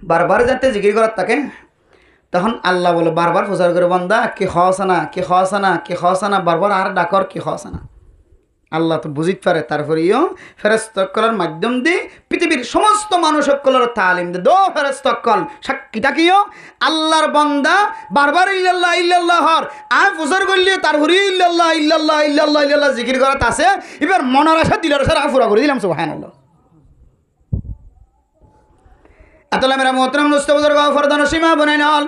বারবার যাতে জিকির করার তাকে তখন আল্লাহ বলে বারবার প্রচার করে বন্দা কি খাওয়াসানা বারবার আর ডাকর কি খাওয়াসানা আল্লাহ তো বুঝিতে পারে তারপরেও ফেরেশতার মাধ্যম দিয়ে পৃথিবীর সমস্ত মানুষসকলের তালিম দে দো ফেরেশতাকল সাক্ষীটা কিও আল্লাহর বান্দা বারবার ইল্লাল্লাহ ইল্লাল্লাহ হর আর প্রচার করলে তারপরে ইল্লাল্লাহ ইল্লাল্লাহ ইল্লাল্লাহ ইল্লাল্লাহ জিকির করাত আছে এবার মনের আশা দিলের আশা পুরা করে দিলাম সুবহানাল্লাহ আতালা মেরা মোহতরম মুস্তাফাজর গাও ফরদান সীমা বনাই নাল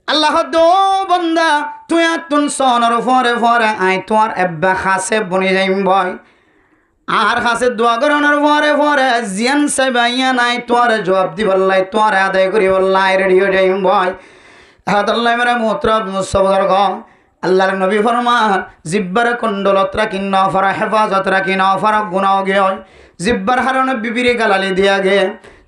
আল্লাহ দো বন্দা তুই তুন সনর ফরে আই তোর এব্বা খাসে বনি যাইম বয় আর খাসে দোয়া করনের ফরে জিয়ান সাইবাইয়া নাই তোর জবাব দি বললাই তোর আদায় করি বললাই রেডিও যাইম বয় আতাল্লাহ মেরা মোহতরম মুস্তাফাজর গাও আল্লাহর নবী ফরমান জিব্বার কুণ্ডলত রাখি নফরা হেফাজত রাখি নফরা গুনাহ গে জিব্বার হারনে বিবিরে গালালি দিয়া গে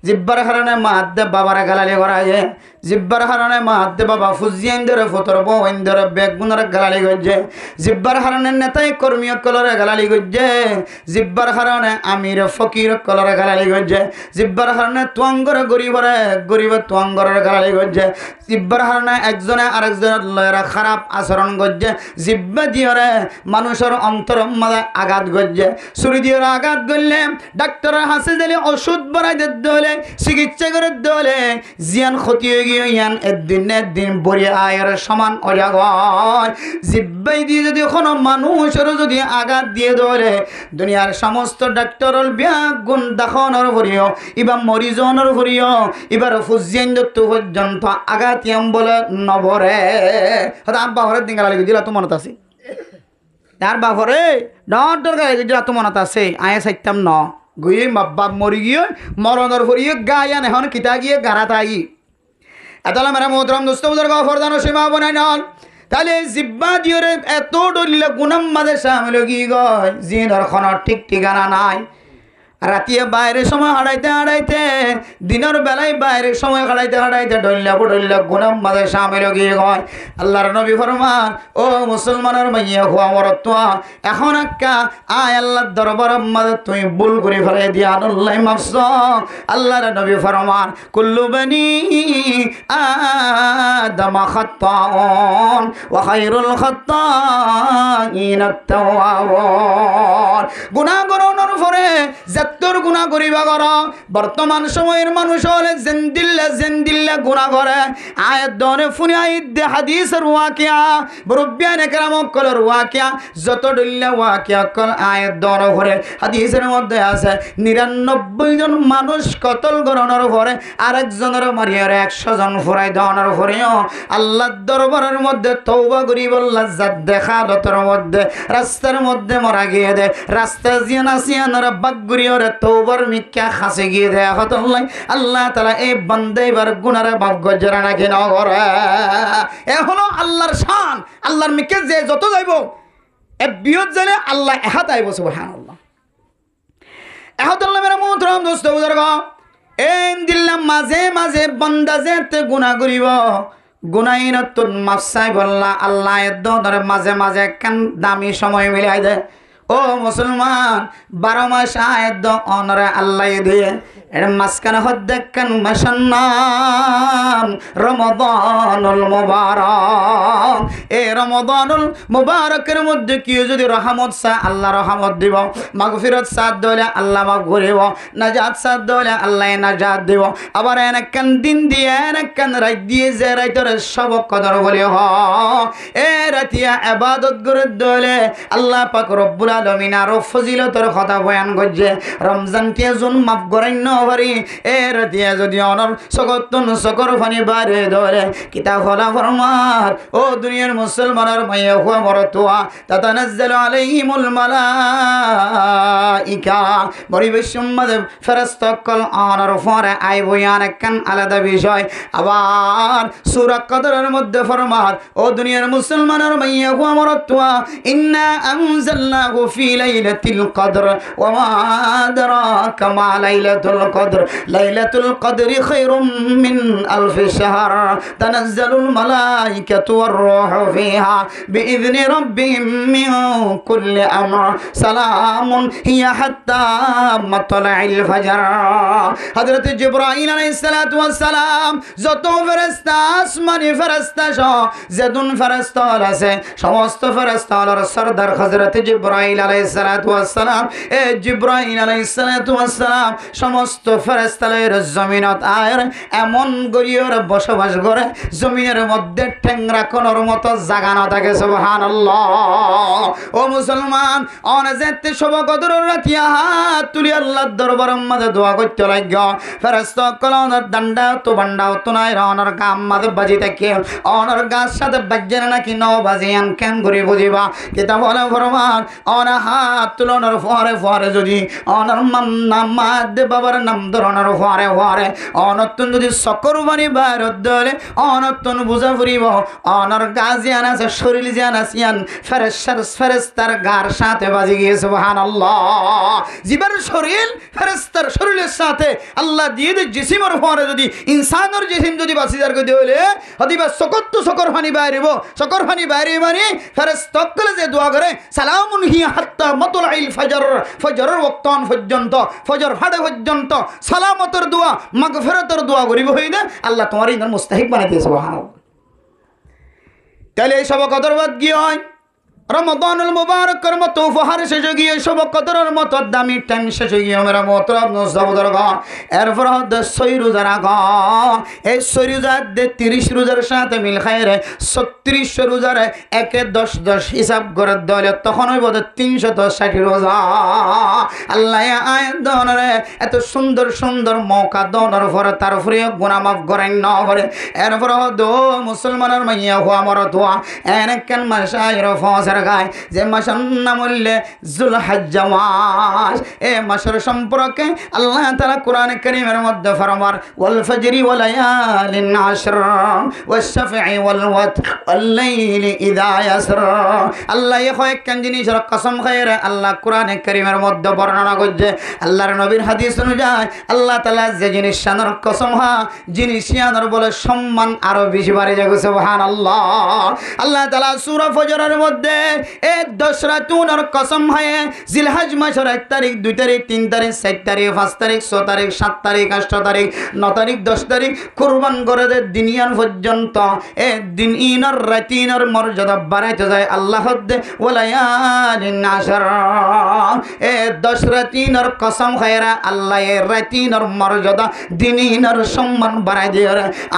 জিব্বার হারনে মাহাদ্দে বাবার গালালি করা গে জিব্বার হারনে মাহাদ্দে বাবা ফুজিয়ান ধরে ফতর বইন ধরে বেগুনের গালালি গজ্জে জিব্বার হারনে নেতাই কর্মী কলরে গালালি গজ্জে জিব্বার হারনে আমির ফকির কলরে গালালি গজ্জে জিব্বার হারনে তুয়াঙ্গরে গরিবে তুয়াঙ্গরের গালালি গজ্জে জিব্বার হারনে একজনে আরেকজনের লয়রা খারাপ আচরণ গজ্জে জিব্বা দিয়রে মানুষের অন্তর মাঝে আঘাত গজ্জে ছুরি দিয়ে আঘাত করলে ডাক্তারের হাসে দিলে ওষুধ বাড়াই দিতে হলে চিকিৎসা করে দিলে জিয়ান ক্ষতি হয়ে গিয়ে ইয়ান একদিন বড়ি আয়ের সমান অজাগয় জিব্বাই দিয়ে যদি কোনো মানুষেরও যদি আঘাত দিয়ে ধরে দুনিয়ার সমস্ত ডাক্তারের ব্যাগুণ দেখানোর ভরিও এবার মরিজনের ভরিও এবার ফুজিয়ান দত্ত পর্যন্ত আঘাত ইয়াম বলে নবরে হয়তো আব্বা ঘরের দিন গালি দিলা তো মনত আছে তার বাপরে ডর গালি দিলা তো মনত আছে আয়ে চাইতাম ন গিয়ে বাপ মরি গিয়ে মরণের ভরিয়ে গায়ান এখন কিতা গিয়ে গাড়া তাই এতলা মেরা মোহতরম দোস্তবুজুর্গ ফরদান সীমা বনাই নন তাহলে জিব্বা দিয়রে এত ডলিলে গুনাম মাঝে সামিল গি গয় জিনর খনর ঠিক ঠিকানা নাই রাতিয়ে বাইরের সময় হারাইতে দিনের বেলায় বাইরের সময় হারাইতে ডল্লা গুনাম মাঝে সামিল গিয়ে গয় আল্লাহর নবী ফরমান ও মুসলমানের মাইয়া হুয়া মরত্বা এখন একটা আয় আল্লাহর দরবার মাঝে তুই ভুল করে ফেলে দিয়া আল্লাহ মাফস আল্লাহর নবী ফরমান কুল্লু বানি আদম খাত্তাউন ওয়া খায়রুল খাত্তাইন আত-তাওয়াবুন। গুনাহ করনের পরে যতর গুনাহ করিবা কর। বর্তমান সময়ের মানুষ হলে জেন্দিল্লা গুনাহ করে। আয়াত দনে ফুনি আয়াত দে হাদিসের ওয়াকিয়া মুরব্বিয়ানে কেরাম কলর ওয়াকিয়া যত দল্লা ওয়াকিয়া কল আয়াত দনে পরে হাদিসের মধ্যে আছে 99 জন মানুষ কতল গণনার পরে আরেকজনের মারিয়ার 100 জন ফুরাই দেওয়ার পরেও আল্লাহর দরবারের মধ্যে তওবা করি বললা জাত দেখালতের মধ্যে রাস্তার মধ্যে মরা গিয়ে দে রাস্তা জিয়ানার বাগগুরিয়রে তওবার মিক্কা খাসে গিয়ে দে হতল্লাই আল্লাহ তাআলা এই বান্দা এবার গুনারে মাফ গজরা নাকি না করে। এ হলো আল্লাহর শান। আল্লাহর মিক্কা যে যত যাইব এ বিয়ত জানে আল্লাহ এহাত আইব সুবহানাল্লাহ। এহাতুল্লাহ মেরা মুহতরম দোস্ত বুজুর্গ এই দিল্লাম মাঝে মাঝে বান্দা যেতে গুনাহ করিব গুনাহিনতুন মাফ চাই বললা আল্লাহ এর মাঝে মাঝে কেন দামি সময় মিলাই দেয়। ও মুসলমান 12 মাস আয়াত অনরে আল্লাহ দিয়ে এর মাঝখানে হদ্দেকান মাসের নাম রমাদানুল মুবারক। এই রমাদানুল মুবারকের মধ্যে কেউ যদি রহমত চায় আল্লাহ রহমত দিব, মাগফিরত চায় দলে আল্লাহ মাফ করিব, নাজাত চায় দলে আল্লাহ নাজাত দিব। আবার এনেকান দিন দিয়ে এনেকান রাত দিয়ে যে রাইতরে সব কদর বলি হ এ রাতিয়া ইবাদত করে দলে আল্লাহ পাক রব্বুল আলামিন আরো ফজিলতের কথা বয়ান করছে। রমজান কে জুন মাফ করেন পারি এর দিয়া যদি অনর সকতন সকর ফানি বারে ধরে কিতাব ফলা ফরমার ও দুনিয়ার মুসলমানের মাইয়া হুয়া মরতুয়া তাতানাজ্জালু আলাইহিমুল মালাইকা পরিবেশম মাঝে ফেরেশতা কল অনর ফরে আইব ইয়ানকান আলাদা বিষয়। আবার সূরা কদরের মধ্যে ফরমার ও দুনিয়ার মুসলমানের মাইয়া হুয়া মরতুয়া ইন্না আনজালনাহু ফি লাইলাতিল কদর ওয়া মা আদরাকা মা লাইলাতুল কদর লাইলাতুল কদরি খায়রুম মিন আলফি শাহর তানাজ্জালুল মালাইকাতু ওয়ার রূহু ফিহা বিইذনি রাব্বিহিম মিন কুল্লি আমর সালামুন হিয়া হাত্তা মাতলাইল ফজর। হযরত জিবরাইল আলাইহিস সালাতু ওয়াস সালাম যত ফেরেশতা আসমানি ফেরেশতা সহ যেদুন ফেরেশতা আছে সমস্ত ফেরেশতার সরদার হযরত জিবরাইল আলাইহিস সালাতু ওয়াস সালাম এ জিবরাইল আলাইহিস সালাতু ওয়াস সালাম সমস্ত ফেরেশতাদের জমিনত আয়ের এমন গরিয়র বসবাস করে জমিনের মধ্যে ঠেংরা কোনর মতো জাগানো থাকে সুবহানাল্লাহ। ও মুসলমান অনজেতে সব কদর রাতিয়া হাত তুলি আল্লাহর দরবারের মধ্যে দোয়া করতে লাগা ফেরেশতা কলনের ডান্ডা তো বান্ডাও তো নাই অনর গাম মধ্যে বাজি থাকে অনর গাছ সাথে বাজে নাকি ন বাজিয়ান কেন করে বুঝিবা কিতাব বলে ফরমান অন হাত তুলনের ফরে ফরে যদি অনর নাম দে বাবার নাম ধরনের ফরে ফরে অনতন যদি সকর বানি বাইরত দলে অনতন বুঝা ফুরিব অনর গাজিয়ান আছে শরীর জিয়ান আসিয়ান ফেরেশতার গার সাথে বাজি গিয়ে সুবহানাল্লাহ। জীবের শরীর ফেরেশতার শরীরের সাথে আল্লাহ দিয়ে দে জিসিমের ফরে যদি ইনসানের জিসিম যদি বাসিদার করে দিলে হদিবা সকত সকর ফানি বাইরিব সকর ফানি বাইরে মানে ফেরেশতা কলে যে দোয়া করে সালামুন হিয়া হাত্তা মাতলাইল ফজর ফজরের ওয়াক্তন পর্যন্ত ফজর ফাড়ে পর্যন্ত সালামতের দোয়া মাগফিরাতের দোয়া করিব হইনা আল্লাহ তোমার ইনার মুস্তাহিক বানাই দিয়েছে সুবহানাল্লাহ। তাহলে এই সব কদর বাদ গিয়ে হয় রমাদানুল মুবারকের মতো উপহার শেষে গিয়ে সব কদরের মতো দামি টাইম শেষে গিয়ে মেরা মোহতরম নজরুল গ এরপর হচ্ছে 6 রোজা রাখ এই 6 রোজার 30 রোজার সাথে মিল খায় রে 36 রোজার 1-10 হিসাব করে দলে তখন হইব 360 রোজা। আল্লাহ আয়াত দনরে এত সুন্দর সুন্দর মৌকা দনর পরে তার উপরে গুনাহ মাফ করেন না করে এরপর দো মুসলমানের মাইয়া হওয়া মর দোয়া এনেকেন মাসায়ের ফসর গায় যে মাসের নাম হইলে যুলহজ্জা মাস। এই মাসের সম্পর্কে আল্লাহ তাআলা কোরআন কারীমের মধ্যে ফরমান ওয়াল ফজরি ওয়া লায়ালিন আশর ওয়াশ শাফঈ ওয়াল ওয়াতর ওয়াল লাইলি ইযা ইয়াসর। আল্লাহ এই কয়েকখান জিনিসের কসম খায়রে আল্লাহ কোরআন কারীমের মধ্যে বর্ণনা করছে। আল্লাহর নবীর হাদিস অনুযায়ী আল্লাহ তাআলা যে জিনিস শানের কসম জিনিস শানের বলে সম্মান আরো বেশি বাড়ে যায় সুবহানাল্লাহ। আল্লাহ তাআলা সূরা ফজরের মধ্যে এ 10 রাতুনের কসম হয় জিলহজ মাসের 1 তারিখ 2 তারিখ 3 তারিখ 4 তারিখ 5 তারিখ 6 তারিখ 7 তারিখ 8 তারিখ 9 তারিখ 10 তারিখ কুরবান করে দে দিনিয়ান পর্যন্ত এ দিন ইনর রাতিনর মর্যাদা বাড়াইতে যায় আল্লাহ দে ওয়ালায়ালিন আশর এ 10 রাতিনর কসম খায়রা আল্লাহ এ রাতিনর মর্যাদা দিন ইনর সম্মান বাড়াই দিয়ে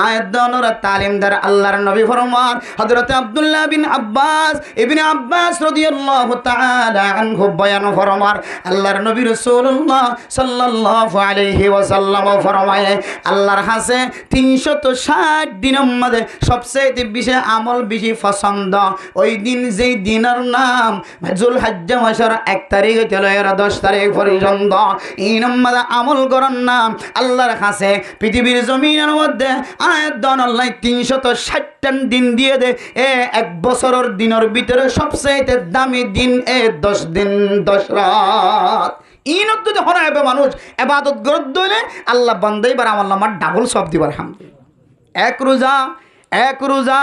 আয়াত দনর তালিমদার আল্লাহর নবী ফরমান হযরত আব্দুল্লাহ বিন আব্বাস ইবনে আব্বাস রাদিয়াল্লাহু তাআলা আনহু বয়ান ফরমান আল্লাহর নবী রাসূলুল্লাহ সাল্লাল্লাহু আলাইহি ওয়াসাল্লাম ফরমায় আল্লাহর কাছে 360 দিনের মধ্যে সবচেয়ে বেশি আমল বেশি পছন্দ ওই দিন যেই দিনের নাম যুলহজ্জা মাসের 1 তারিখ থেকে 10 তারিখ পর্যন্ত এই নম্বরে আমল করার নাম আল্লাহর কাছে পৃথিবীর জমিনের মধ্যে আয়াত দান আল্লাহ 360টা দিন দিয়ে দে এ 1 বছরের দিনের ভিতরে সবচেয়ে দামি দিন এ 10 দিন 10 রাত ইনত যদি হরাইবে মানুষ ইবাদত করতে হলে আল্লাহ বান্দাই বার আমল নামার ডাবল সব দিবার আলহামদুলিল্লাহ এক রোজা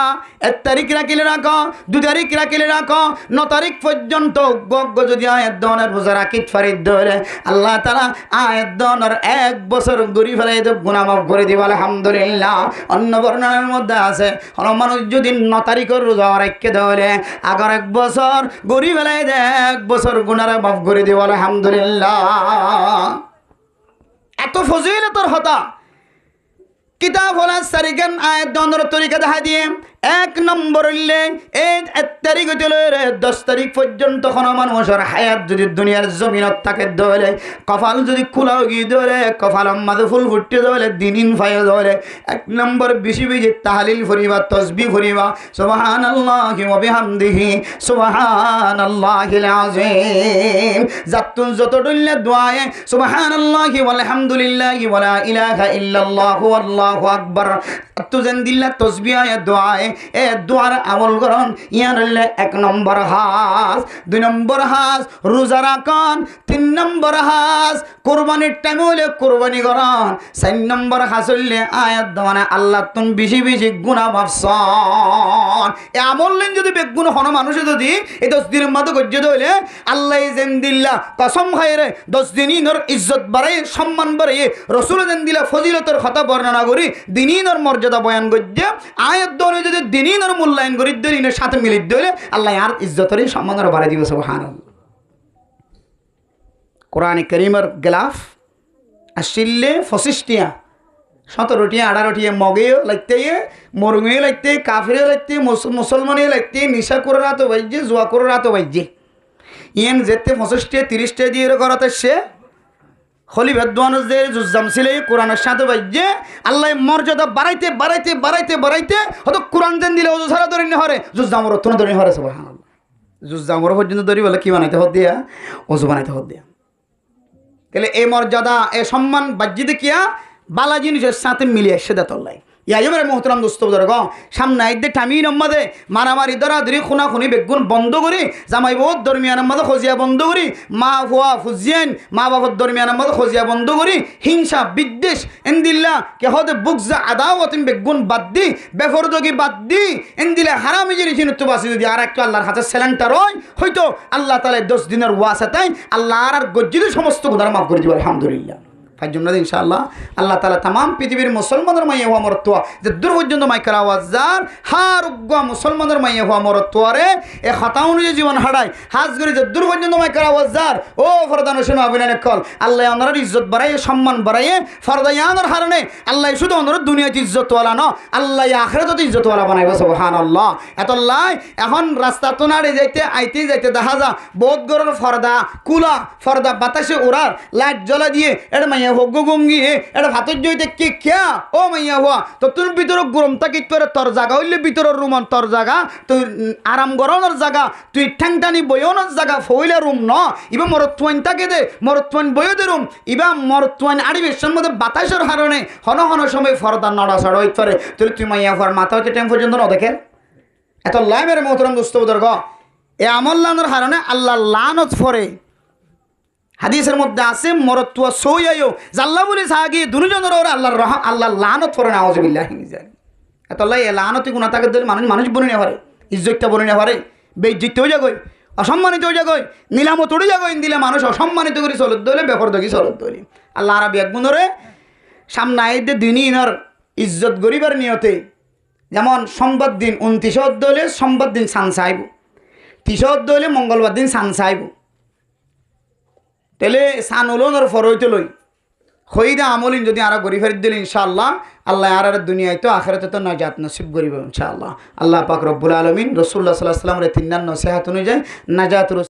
1 তারিখ রাখিলে রাখো 2 তারিখ রাখিলে রাখো 9 তারিখ পর্যন্ত গগ্গ যদি আয়াত দনের রোজা রাখি ফারিদ ধরে আল্লাহ তাআলা আয়াত দনের 1 বছর গরি ফেলাই তো গুনাহ মাফ করে দিবা আলহামদুলিল্লাহ অন্য বর্ণনার মধ্যে আছে কোন মানুষ যদি 9 তারিখের রোজা রাখতে ধরে আগার 1 বছর গরি ফেলাই দে 1 বছর গুনাহ মাফ করে দিবা আলহামদুলিল্লাহ এত ফজিলতর হতা কিতাব হলা সারিগান আয়াত দনের তরিকা দেখা দিয়ে 1 নম্বর হইলে এই 1 তারিখ হইতে 10 তারিখ পর্যন্ত কোনো মানুষের হায়াত যদি দুনিয়ার জমিনত থাকে ধরে কপাল যদি খোলা গিয়ে ধরে কপালের মাঝে ফুল ফুটতে ধরে দিনিন ফায় ধরে 1 নম্বর বেশি বেশি তাহলিল ফরিবা তসবিহ ফরিবা সুবহানাল্লাহি ওয়া বিহামদিহি সুবহানাল্লাহিল আযীম যাতুন যত ডুললে দোয়ায়ে সুবহানাল্লাহি ওয়াল হামদুলিল্লাহি ওয়া লা ইলাহা ইল্লাল্লাহু আল্লাহু আকবার তুজান দিল্লা তসবিহ এ দোয়ায়ে এ দোয়ার আমল করুন ইয়ার 1 নম্বর হাজ 2 নম্বর হাজ রোজা রাখুন 3 নম্বর হাজ কুরবানির টাইম হলে কুরবানি করুন 4 নম্বর হাজ হইলে আয়াত দাওয়ানে আল্লাহ তুন বেশি বেশি গুনাহ মাফসান এ আমল লেন যদি বেগুন হন মানুষ যদি এই 10 দিনের মধ্যে গজ্জে হইলে আল্লাহ যেন দিল্লা কসম খায়রে 10 দিনের ইজ্জত বাড়ায় সম্মান বাড়ায় রাসূল যেন দিলা ফজিলতের কথা বর্ণনা করি দিনের মর্যাদা বয়ান গজ্জে আয়াত দাওয়ানে যদি দিনের মূল্যায়ন করি দিনের সাথে মিলিত দিলে আল্লাহ আর ইজ্জতের সম্মানের বাড়াই দিব সুবহানাল্লাহ কোরআন কারীমের গিলাফ আসলে 25টিয়া 17টিয়া 18টিয়া মগেও লাগতে মরুঙেও লাগতে কাফিরেও লাগতে মুসলমানেও লাগতে নিশা করে রাত বাইজে জুয়া করে রাত বাইজে ইয়েন যেতে 25টিয়া 30টা দিয়ে করাতে সে খলিফাত দোয়ানজদের জুজাম ছিলে কোরআনের সাথে বাইজে আল্লাহ মর্যাদা বাড়াইতে বাড়াইতে বাড়াইতে বাড়াইতে হয়তো কোরআন দেন দিলে ওজু ছাড়া ধরে নি হরে জুজামর অত্যন্ত ধরে হরে সুবহানাল্লাহ জুজামর পর্যন্ত ধরি বলে কি বানাইতে হদ দিয়া ওজু বানাইতে হদ দিয়া তাহলে এই মর্যাদা এই সম্মান বাজ্যিতে কিয়া বালা জিনিসের সাথে মিলিয়ে এসে দেতল্লাই ইয়াইমের মোহতরাম দোস্ত বুঝার সামনে আইদে টামি নম্মাদে মারামারি দরাদরি খুনা খুনি বেগুন বন্ধ করি জামাই বহুত দরমিয়ানের মধ্যে খজিয়া বন্ধ করি মা হুয়া ফুজিয়ান মা বাবার দরমিয়ানের মধ্যে খজিয়া বন্ধ করি হিংসা বিদ্বেষ এন্দিল্লা কে হতে বুকজা আদাওয়াতিন বেগুন বাদ দি বেফরদগি বাদ দি এন্দিলে হারামি জিনিস তো বাসি যদি আর একটু আল্লাহর হাতে সেলেন্টার হয় হয়তো আল্লাহ তাআলা 10 দিনের ওয়াসা তাই আল্লাহ আর গজ্জিদের সমস্ত গুনাহ মাফ করে দিবে আলহামদুলিল্লাহ ফাইজুমনা ইনশাআল্লাহ আল্লাহ তাআলা तमाम পৃথিবীর মুসলমানের মাইয়া হওয়া মরত্ব যে দূর পর্যন্ত মাইকার আওয়াজ যার হার উগ্গা মুসলমানের মাইয়া হওয়া মরত্বরে এ খাতা অনুযায়ী জীবন হারায় হাজ করে যে দূর পর্যন্ত মাইকার আওয়াজ যার ও ফরদান হোসেন আবিনান কল আল্লাহ ওনার ইজ্জত বাড়াইয়ে সম্মান বাড়াইয়ে ফরদায়ানোর হারণে আল্লাহ শুধু ওনার দুনিয়াতে ইজ্জতওয়ালা ন আল্লাহ আখিরাতে ইজ্জতওয়ালা বানাইবে সুবহানাল্লাহ এতল্লাহ এখন রাস্তা তো নাড়ে যাইতে আইতে যাইতে দেখা যা বহুত গরর ফর্দা কুলা ফর্দা বাতাসে ওড়ার লাইট জ্বলা দিয়ে এটা মাইয়া হোক গঙ্গি এটা ভাতের জয়তে কে খেয়া ও মাইয়া হওয়া তো তোর ভিতরে গরম থাকি তোর জায়গা হইলে ভিতরের রুম তোর জায়গা তুই আরাম গরমের জায়গা তুই ঠ্যাং টানি বয়নের জায়গা ফইলে রুম ন ইবা মরত্বাইন থাকে দে মরত্বাইন বয়ে দে রুম ইবা মরত্বাইন আড়িবেশের মধ্যে বাতাসের হারণে হন হন সময় ফরদার নড়াচড়া হইতে পারে তুই মাইয়া হওয়ার মাথা হইতে টাইম পর্যন্ত ন দেখেন এত লাইমের মোহতরম দোস্ত বুদর্গ এ আমল লানোর হারণে আল্লাহ লানত ফরে হাদিসের মধ্যে আছে মরত্তুয়া সৌয়ায়ও জাল্লা বলে সাগি দুজনের ওরা আল্লাহর রহম আল্লাহ লানত ফরে না আউযুবিল্লাহি মিন যালিক এতলাই লানতি গুনাহ তাকে দিলে মানুষ বনে না পারে ইজ্জতটা বনে না পারে বেজ্জিত হয়ে যাগই, অসম্মানিত হয়ে যাগই, নিলামত উড়ে যাগই, দিলে মানুষ অসম্মানিত করে চলত দলে বেপর দেখি চলত দলি। আল্লাহ আরবি এক গুণরে সামনে আইতে দিনই ইনর ইজ্জত গরিবার নিয়তে, যেমন সোমবার দিন 29 দলে সোমবার দিন সান চাইব, 30 দলে মঙ্গলবার দিন সান চাইব, তাহলে সান উলনের ফরইতে লই হইদা আমলিন যদি আরো গরি ফেরত দিল ইনশাআল্লাহ আল্লাহ আর দুনিয়ায় তো আখিরাতে তো নাজাত নসিব করিব ইনশাআল্লাহ। আল্লাহ পাক রব্বুল আলামিন রাসূলুল্লাহ সাল্লাল্লাহু আলাইহি ওয়াসাল্লামের তিন নসিহত অনুযায়ী নাজাত